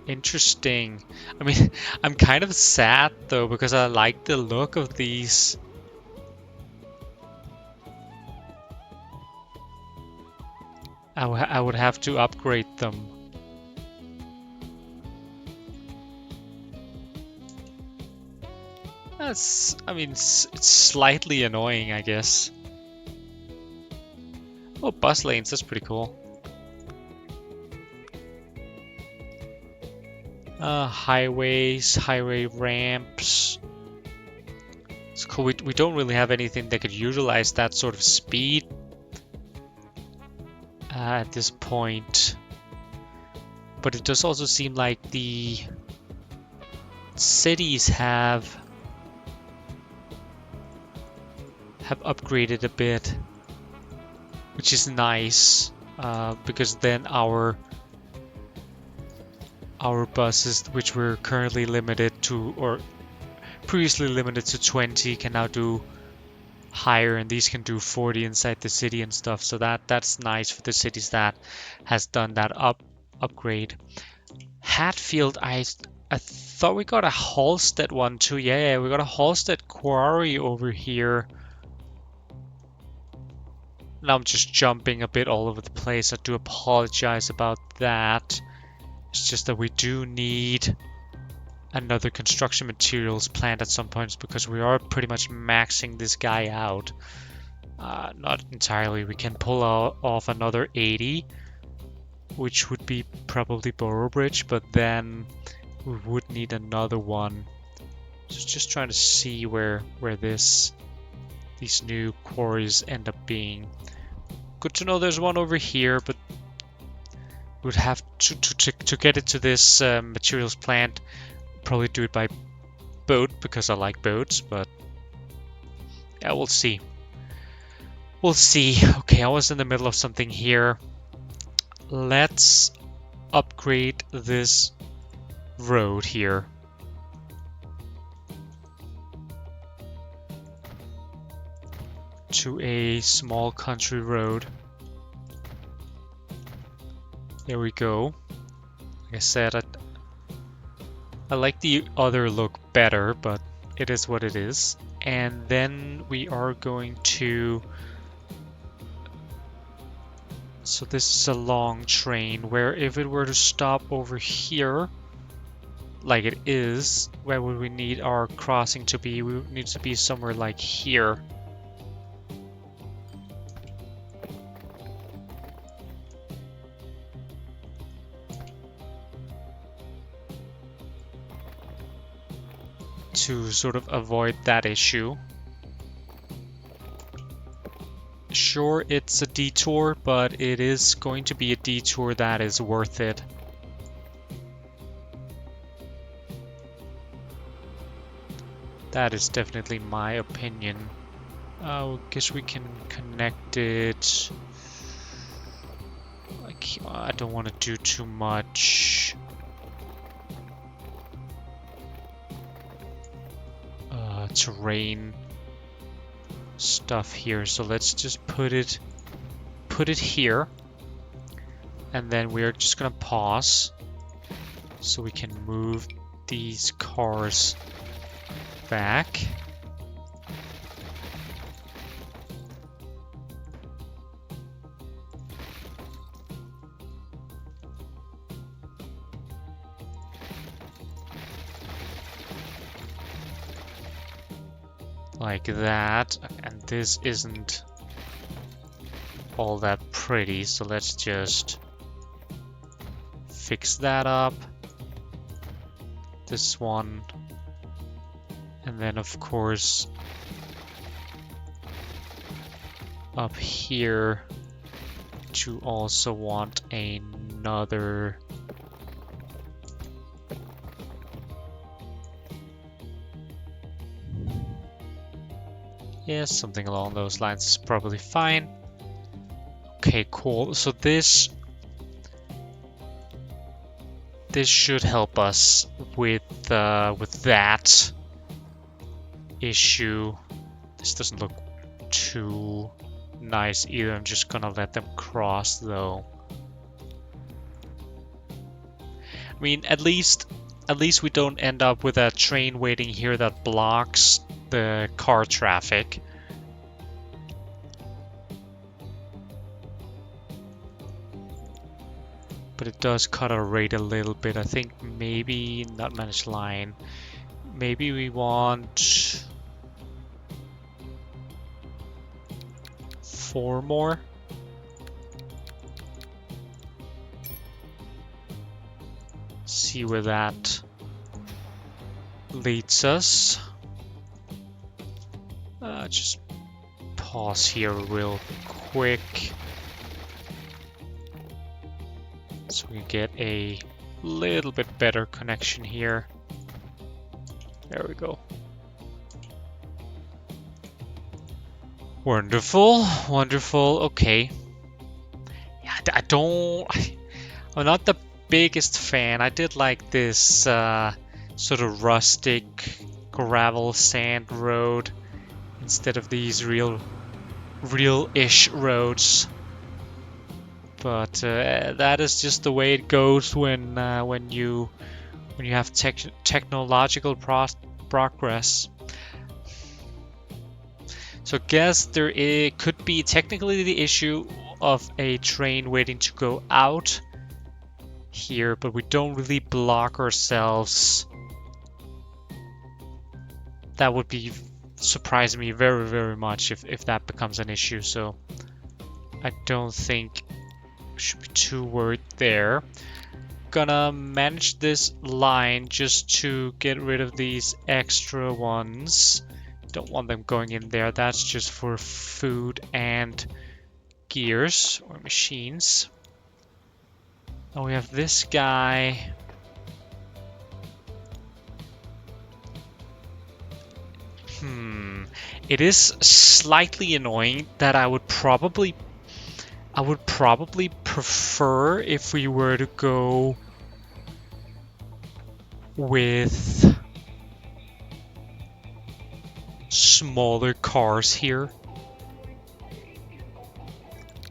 Interesting. I mean, I'm kind of sad though because I like the look of these. I would have to upgrade them. I mean, it's slightly annoying, I guess. Oh, bus lanes, that's pretty cool. Highways, highway ramps. It's cool. We don't really have anything that could utilize that sort of speed at this point. But it does also seem like the cities have upgraded a bit, which is nice, because then our buses, which were currently limited to, or previously limited to 20, can now do higher, and these can do 40 inside the city and stuff. So that's nice for the cities that has done that upgrade. Hatfield, I thought we got a Halstead one too. Yeah, we got a Halstead quarry over here. Now I'm just jumping a bit all over the place. I do apologize about that. It's just that we do need another construction materials plant at some points because we are pretty much maxing this guy out. Not entirely. We can pull off another 80, which would be probably Boroughbridge, but then we would need another one. So just trying to see where these new quarries end up being. Good to know there's one over here, but would have to get it to this materials plant. Probably do it by boat because I like boats, but yeah, we'll see. We'll see. Okay, I was in the middle of something here. Let's upgrade this road here. To a small country road. There we go. Like I said, I like the other look better, but it is what it is. And then we are going to... So this is a long train, where if it were to stop over here, like it is, where would we need our crossing to be? We would need to be somewhere like here. To sort of avoid that issue. Sure, it's a detour, but it is going to be a detour that is worth it. That is definitely my opinion. I guess we can connect it. I don't want to do too much. Terrain stuff here, so let's just put it here, and then we're just gonna pause so we can move these cars back. Like that, and this isn't all that pretty, so let's just fix that up. This one, and then of course up here to also want another Yeah, something along those lines is probably fine. Okay, cool. So this should help us with that issue. This doesn't look too nice either. I'm just gonna let them cross though. I mean, at least we don't end up with a train waiting here that blocks the car traffic. But it does cut our rate a little bit. I think maybe not managed line. Maybe we want 4 more. See where that leads us. Just pause here real quick so we can get a little bit better connection here. There we go. Wonderful, wonderful. Okay. Yeah, I'm not the biggest fan. I did like this sort of rustic gravel sand road instead of these real-ish roads. But that is just the way it goes when you have technological progress. So guess there could be technically the issue of a train waiting to go out here, but we don't really block ourselves. That would be surprising me very, very much if that becomes an issue. So I don't think we should be too worried there. Gonna manage this line just to get rid of these extra ones. Don't want them going in there. That's just for food and gears or machines. Now we have this guy. It is slightly annoying that I would probably prefer if we were to go with smaller cars here.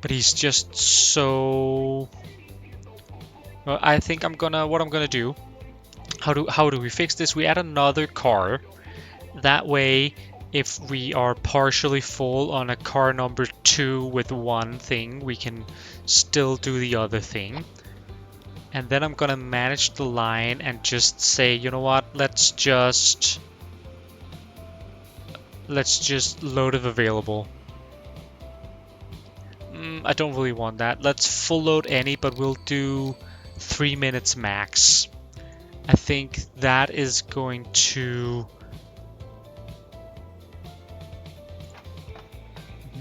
But he's just so... Well, I think what I'm gonna do, how do we fix this? We add another car. That way, if we are partially full on a car number 2 with one thing, we can still do the other thing. And then I'm gonna manage the line and just say, you know what, let's just load if available. I don't really want that. Let's full load any, but we'll do 3 minutes max. I think that is going to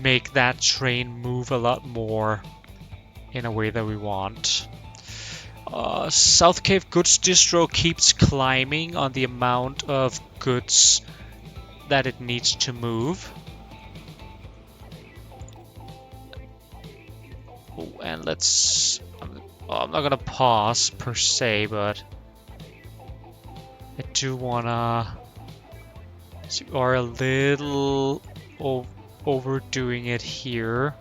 make that train move a lot more in a way that we want. South Cave goods distro keeps climbing on the amount of goods that it needs to move. Oh, and I'm not gonna pause per se, but I do wanna... So we are a little overdoing it here.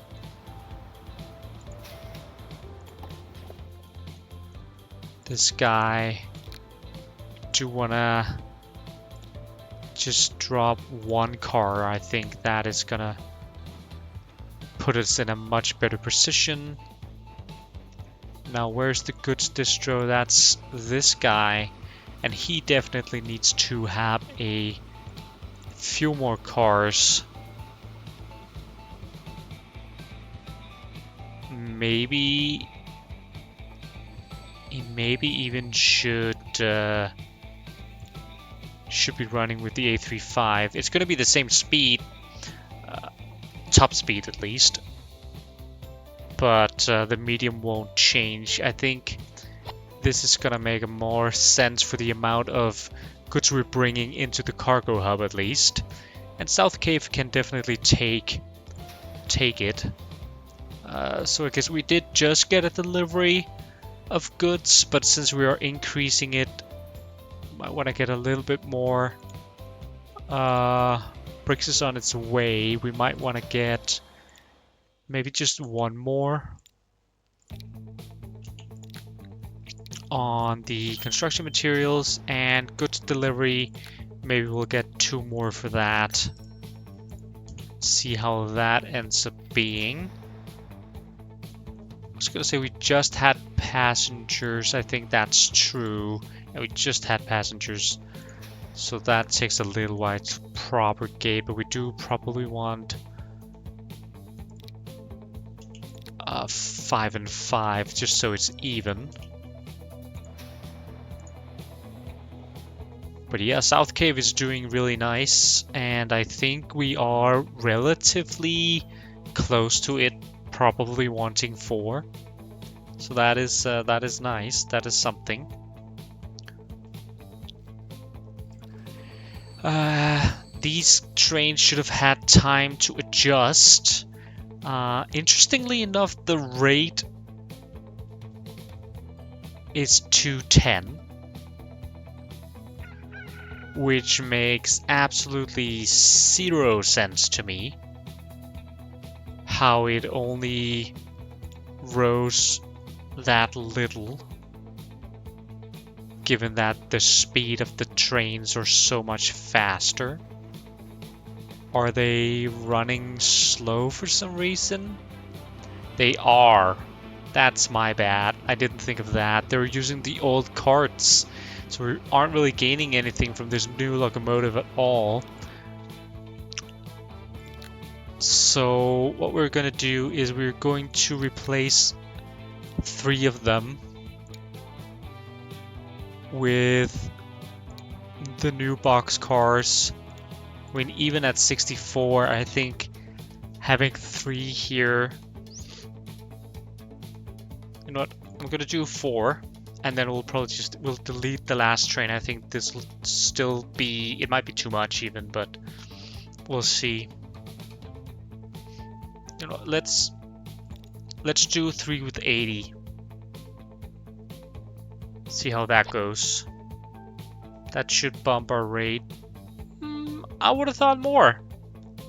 This guy, do wanna just drop one car. I think that is gonna put us in a much better position. Now where's the goods distro? That's this guy, and he definitely needs to have a few more cars. Maybe he even should be running with the A35. It's going to be the same speed, top speed at least, but the medium won't change. I think this is going to make more sense for the amount of goods we're bringing into the cargo hub at least. And South Cave can definitely take it. So I guess we did just get a delivery of goods, but since we are increasing it, I want to get a little bit more. Bricks is on its way. We might want to get maybe just one more on the construction materials, and goods delivery. Maybe we'll get 2 more for that. See how that ends up being. I was gonna say we just had passengers. I think that's true. And we just had passengers. So that takes a little while to propagate, but we do probably want 5 and 5, just so it's even. But yeah, South Cave is doing really nice, and I think we are relatively close to it, probably wanting 4. So that is nice. That is something. These trains should have had time to adjust. Interestingly enough, the rate is 210, which makes absolutely 0 sense to me. How it only rose that little, given that the speed of the trains are so much faster. Are they running slow for some reason? They are. That's my bad. I didn't think of that. They're using the old carts, so we aren't really gaining anything from this new locomotive at all. So what we're going to do is we're going to replace 3 of them with the new box cars. I mean, even at 64, I think having 3 here. You know what? I'm gonna do 4, and then we'll probably we'll delete the last train. I think this will still be. It might be too much even, but we'll see. You know, let's do 3 with 80. See how that goes. That should bump our rate. I would have thought more.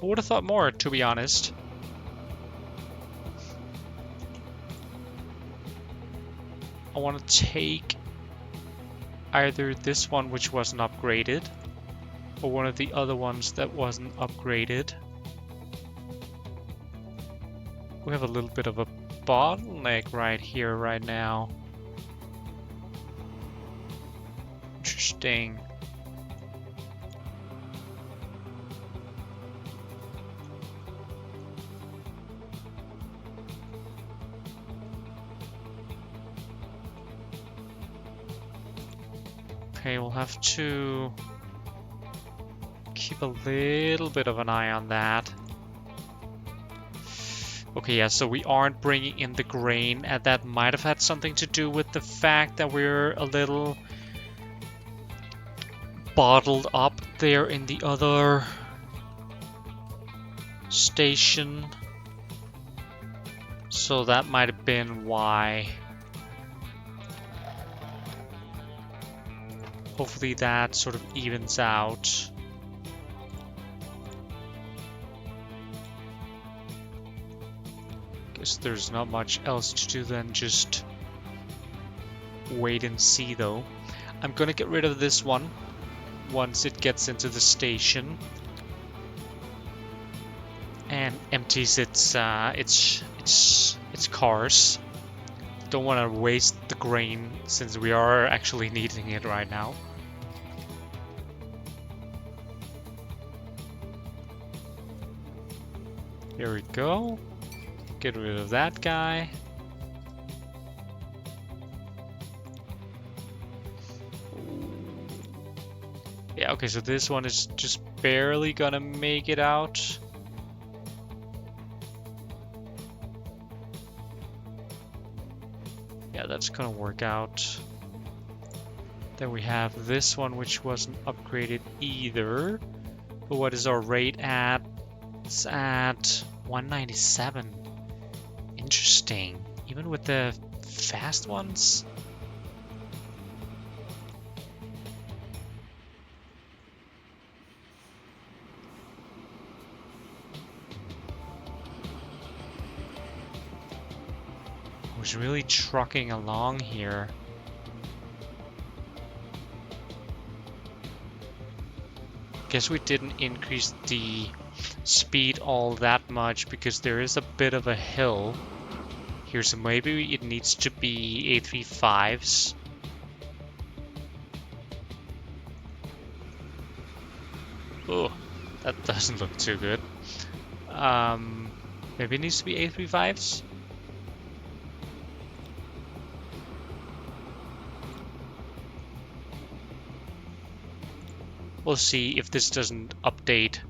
I would have thought more, to be honest. I want to take either this one, which wasn't upgraded, or one of the other ones that wasn't upgraded. We have a little bit of a bottleneck right here, right now. Interesting. Okay, we'll have to keep a little bit of an eye on that. Okay, yeah, so we aren't bringing in the grain, and that might have had something to do with the fact that we're a little bottled up there in the other station. So that might have been why. Hopefully that sort of evens out. Guess there's not much else to do than just wait and see though. I'm gonna get rid of this one once it gets into the station and empties its cars. Don't want to waste the grain since we are actually needing it right now. Here we go. Get rid of that guy. Yeah, okay, so this one is just barely gonna make it out. Yeah, that's gonna work out. Then we have this one, which wasn't upgraded either. What is our rate at? It's at 197. Interesting. Even with the fast ones? I was really trucking along here. Guess we didn't increase the speed all that much because there is a bit of a hill here, so maybe it needs to be A35s. Oh, that doesn't look too good. Maybe it needs to be A35s? We'll see if this doesn't update.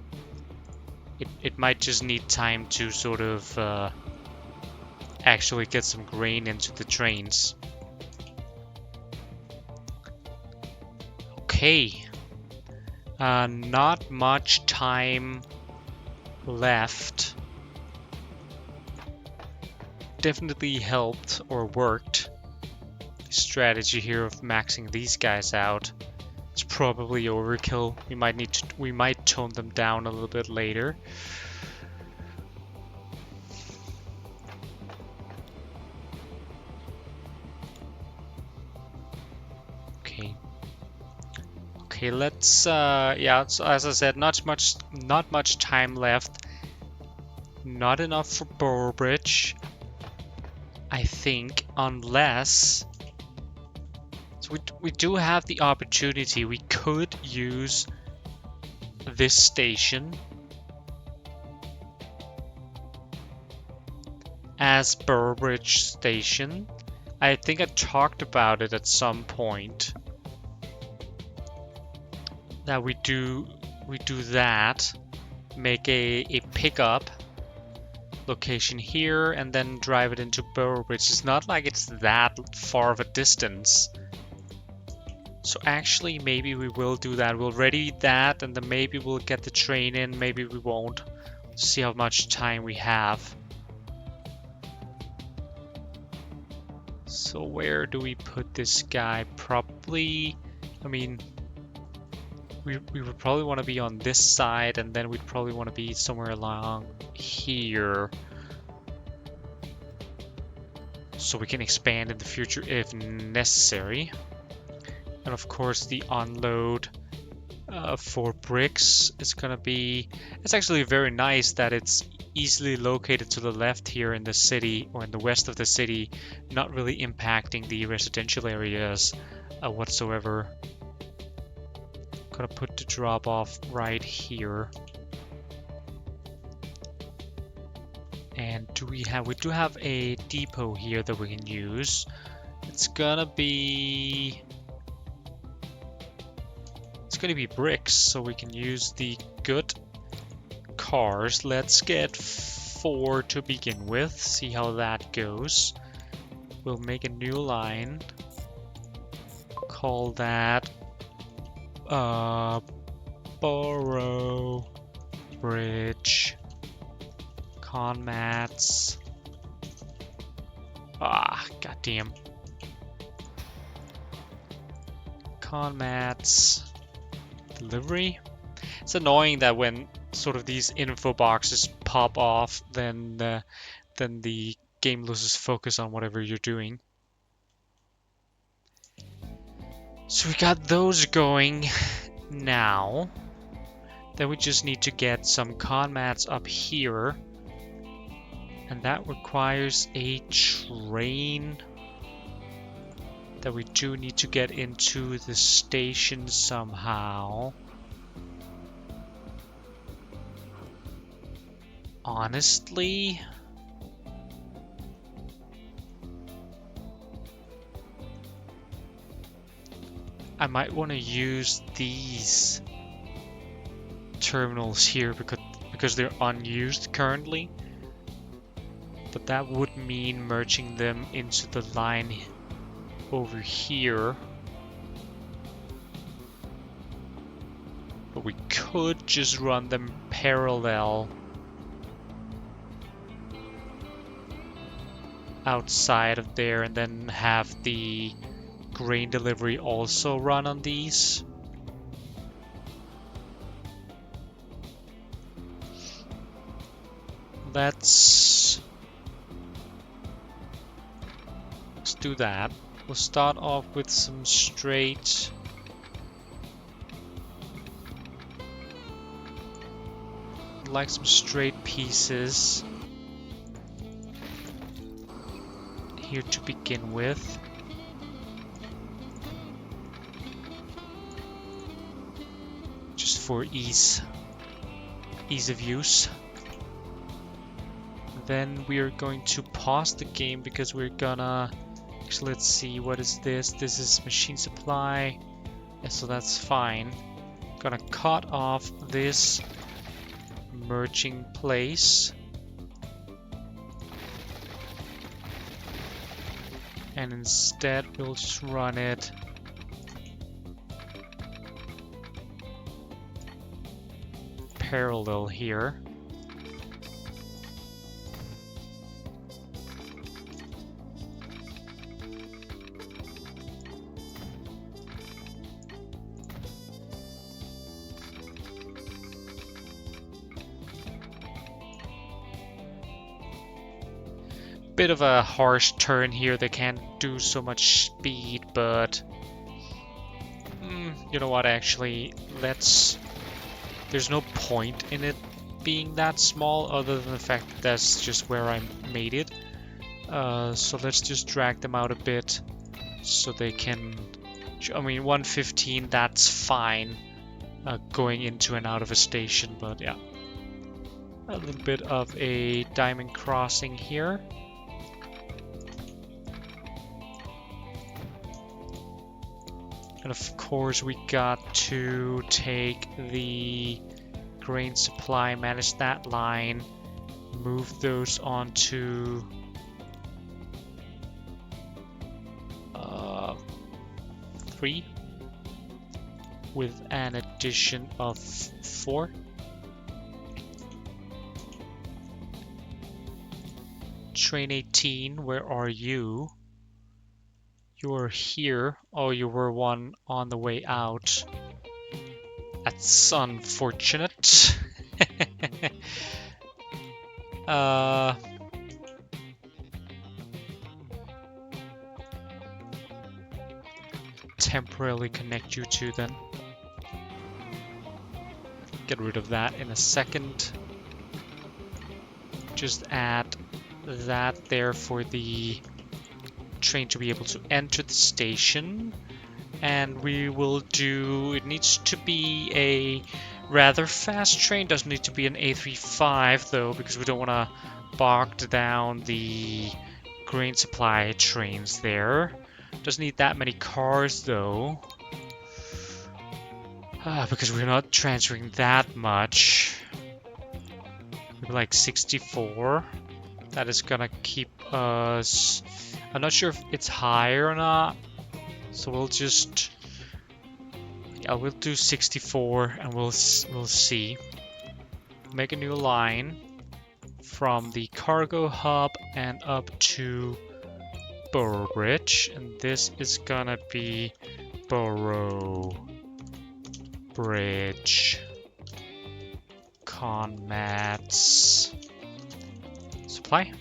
It might just need time to sort of actually get some grain into the trains. Okay. Not much time left. Definitely helped or worked. The strategy here of maxing these guys out. It's probably overkill. We might tone them down a little bit later. Okay. Okay, let's yeah, so as I said, not much time left. Not enough for Boroughbridge, I think, unless we do have the opportunity. We could use this station as Boroughbridge Station. I think I talked about it at some point. That we do that. Make a pickup location here and then drive it into Boroughbridge. It's not like it's that far of a distance. So actually, maybe we will do that. We'll ready that, and then maybe we'll get the train in. Maybe we won't. See how much time we have. So where do we put this guy? Probably, I mean, we would probably want to be on this side, and then we'd probably want to be somewhere along here. So we can expand in the future if necessary. And of course the unload for bricks is gonna be... It's actually very nice that it's easily located to the left here in the city, or in the west of the city, not really impacting the residential areas whatsoever. Gonna put the drop off right here. And we do have a depot here that we can use. It's gonna be bricks, so we can use the good cars. Let's get 4 to begin with, see how that goes. We'll make a new line, call that Boroughbridge Conmats. Goddamn. Conmats delivery. It's annoying that when sort of these info boxes pop off, then the game loses focus on whatever you're doing. So we got those going now. Then we just need to get some conmats up here. And that requires a train that we do need to get into the station somehow. Honestly, I might want to use these terminals here because they're unused currently. But that would mean merging them into the line over here. But we could just run them parallel outside of there and then have the grain delivery also run on these. Let's do that. We'll start off with some straight some straight pieces here to begin with. Just for ease of use. Then we are going to pause the game because we're gonna actually, let's see, what is this? This is machine supply. Yeah, so that's fine. Gonna cut off this merging place. And instead we'll just run it parallel here. Bit of a harsh turn here. They can't do so much speed, but you know what, actually, there's no point in it being that small other than the fact that that's just where I made it. So let's just drag them out a bit so they can, I mean, 115, that's fine going into and out of a station, but yeah, a little bit of a diamond crossing here. And of course we got to take the grain supply, manage that line, move those onto three with an addition of 4. Train 18, where are you? You're here. Oh, you were one on the way out. That's unfortunate. Temporarily connect you two then. Get rid of that in a second. Just add that there for the train to be able to enter the station, and we will do, it needs to be a rather fast train, doesn't need to be an A35 though, because we don't want to bog down the grain supply trains there. Doesn't need that many cars though, because we're not transferring that much. Maybe like 64. That is gonna keep us, I'm not sure if it's higher or not, so we'll just, yeah, we'll do 64 and we'll see. Make a new line from the cargo hub and up to Borough Bridge, and this is gonna be Borough Bridge Conmats supply.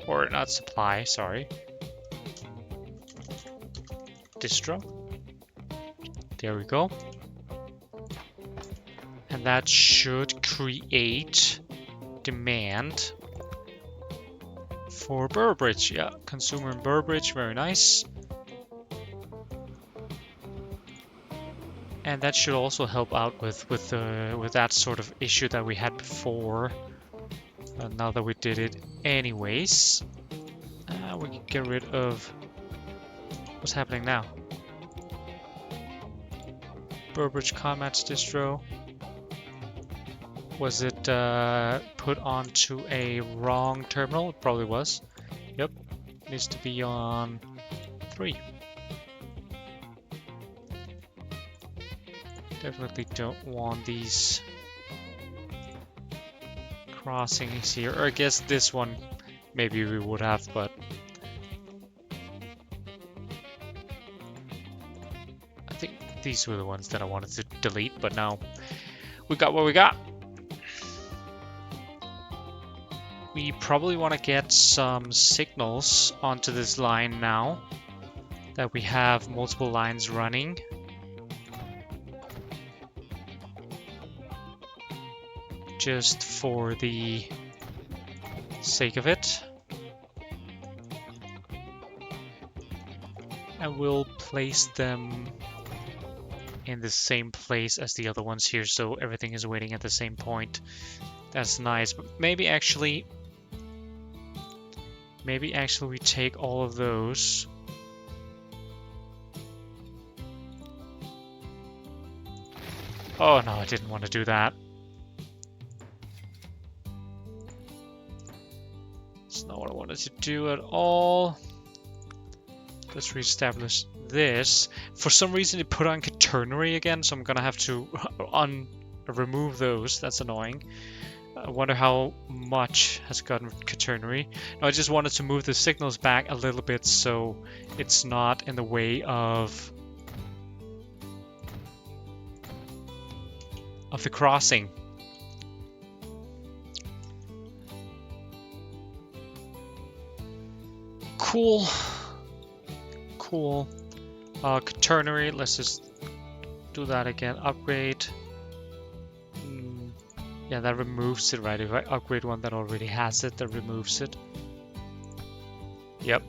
Or not supply, sorry. Distro. There we go. And that should create demand for Burbridge. Yeah, consumer in Burbridge, very nice. And that should also help out with that sort of issue that we had before. Now that we did it anyways, we can get rid of what's happening now. Burbridge Comats distro. Was it put onto a wrong terminal? It probably was. Yep, needs to be on 3. Definitely don't want these crossings here. Or I guess this one maybe we would have, but I think these were the ones that I wanted to delete, but now we got what we got. We probably want to get some signals onto this line now that we have multiple lines running. Just for the sake of it. And we'll place them in the same place as the other ones here, so everything is waiting at the same point. That's nice, but maybe actually we take all of those. Oh no, I didn't want to do that. That's not what I wanted to do at all. Let's reestablish this. For some reason it put on quaternary again, so I'm gonna have to remove those. That's annoying. I wonder how much has gotten quaternary. No, I just wanted to move the signals back a little bit so it's not in the way of the crossing. Cool. Cool. Quaternary, let's just do that again. Upgrade. Yeah, that removes it, right? If I upgrade one that already has it, that removes it. Yep.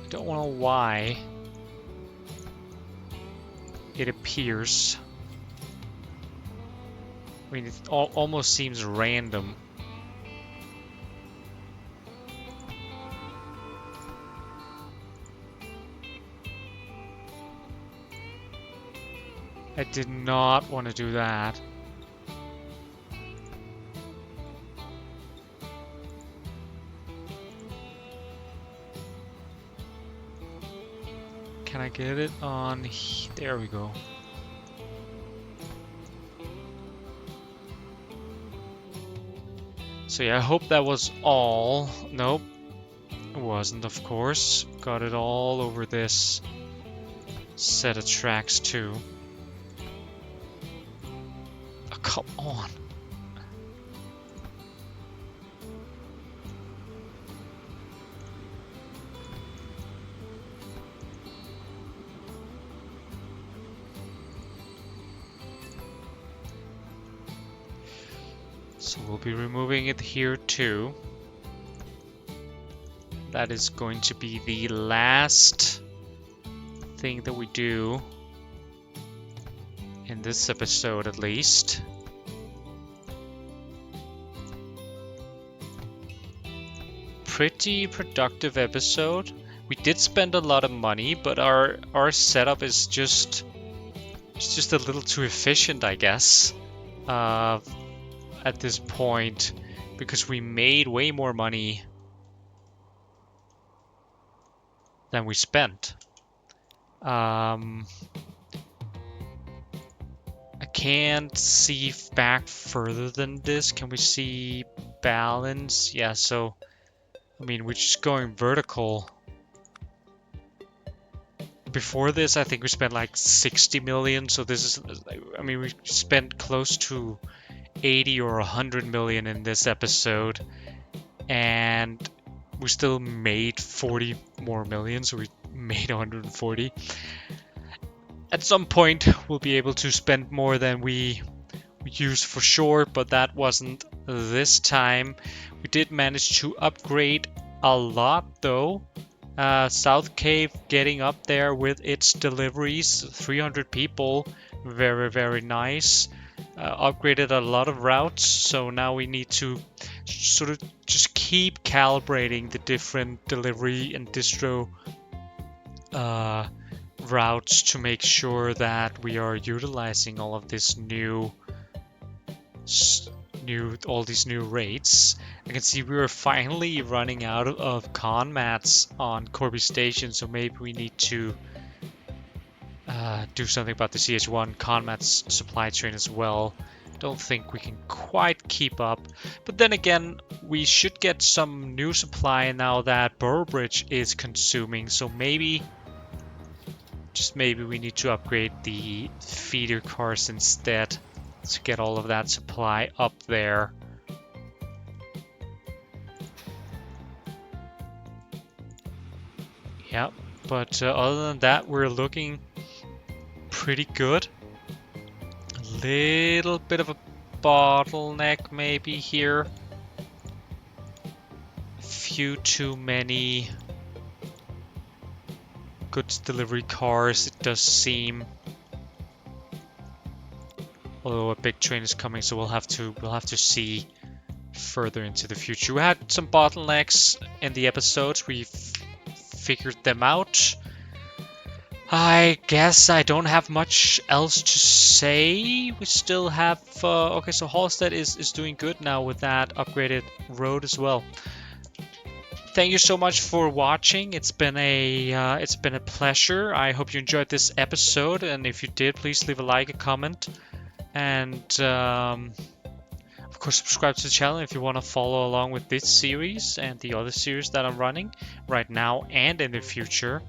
Don't know why it appears. I mean, it almost seems random. I did not want to do that. Can I get it on? There we go. So yeah, I hope that was all. Nope, it wasn't, of course. Got it all over this set of tracks too. Oh, come on. So we'll be removing it here too. That is going to be the last thing that we do in this episode, at least. Pretty productive episode. We did spend a lot of money, but our setup is just a little too efficient, I guess. At this point, because we made way more money than we spent. I can't see back further than this. Can we see balance? Yeah, so I mean, we're just going vertical. Before this, I think we spent like 60 million, so this is, I mean, we spent close to 80 or 100 million in this episode, and we still made 40 more million, so we made 140. At some point, we'll be able to spend more than we used for sure, but that wasn't this time. We did manage to upgrade a lot though. South Cave getting up there with its deliveries, 300 people, very, very nice. Upgraded a lot of routes, so now we need to sort of just keep calibrating the different delivery and distro routes to make sure that we are utilizing all of this new all these new rates. I can see we are finally running out of con mats on Corby Station, so maybe we need to do something about the CH1 con mats supply chain as well. Don't think we can quite keep up, but then again, we should get some new supply now that Boroughbridge is consuming, so maybe, just maybe, we need to upgrade the feeder cars instead to get all of that supply up there. Yeah, but other than that, we're looking pretty good. A little bit of a bottleneck maybe here. Few too many goods delivery cars, it does seem. Although a big train is coming, so we'll have to see further into the future. We had some bottlenecks in the episodes. We've figured them out. I guess I don't have much else to say. We still have okay, so Halstead is doing good now with that upgraded road as well. Thank you so much for watching. It's been a pleasure. I hope you enjoyed this episode, and if you did, please leave a like, a comment, and of course subscribe to the channel if you want to follow along with this series and the other series that I'm running right now and in the future.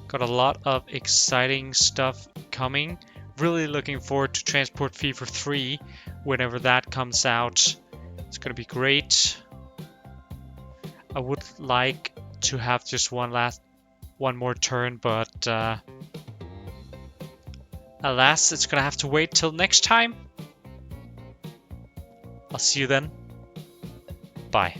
Got a lot of exciting stuff coming. Really looking forward to Transport Fever 3 whenever that comes out. It's gonna be great. I would like to have just one more turn, but alas, it's gonna have to wait till next time. I'll see you then. Bye.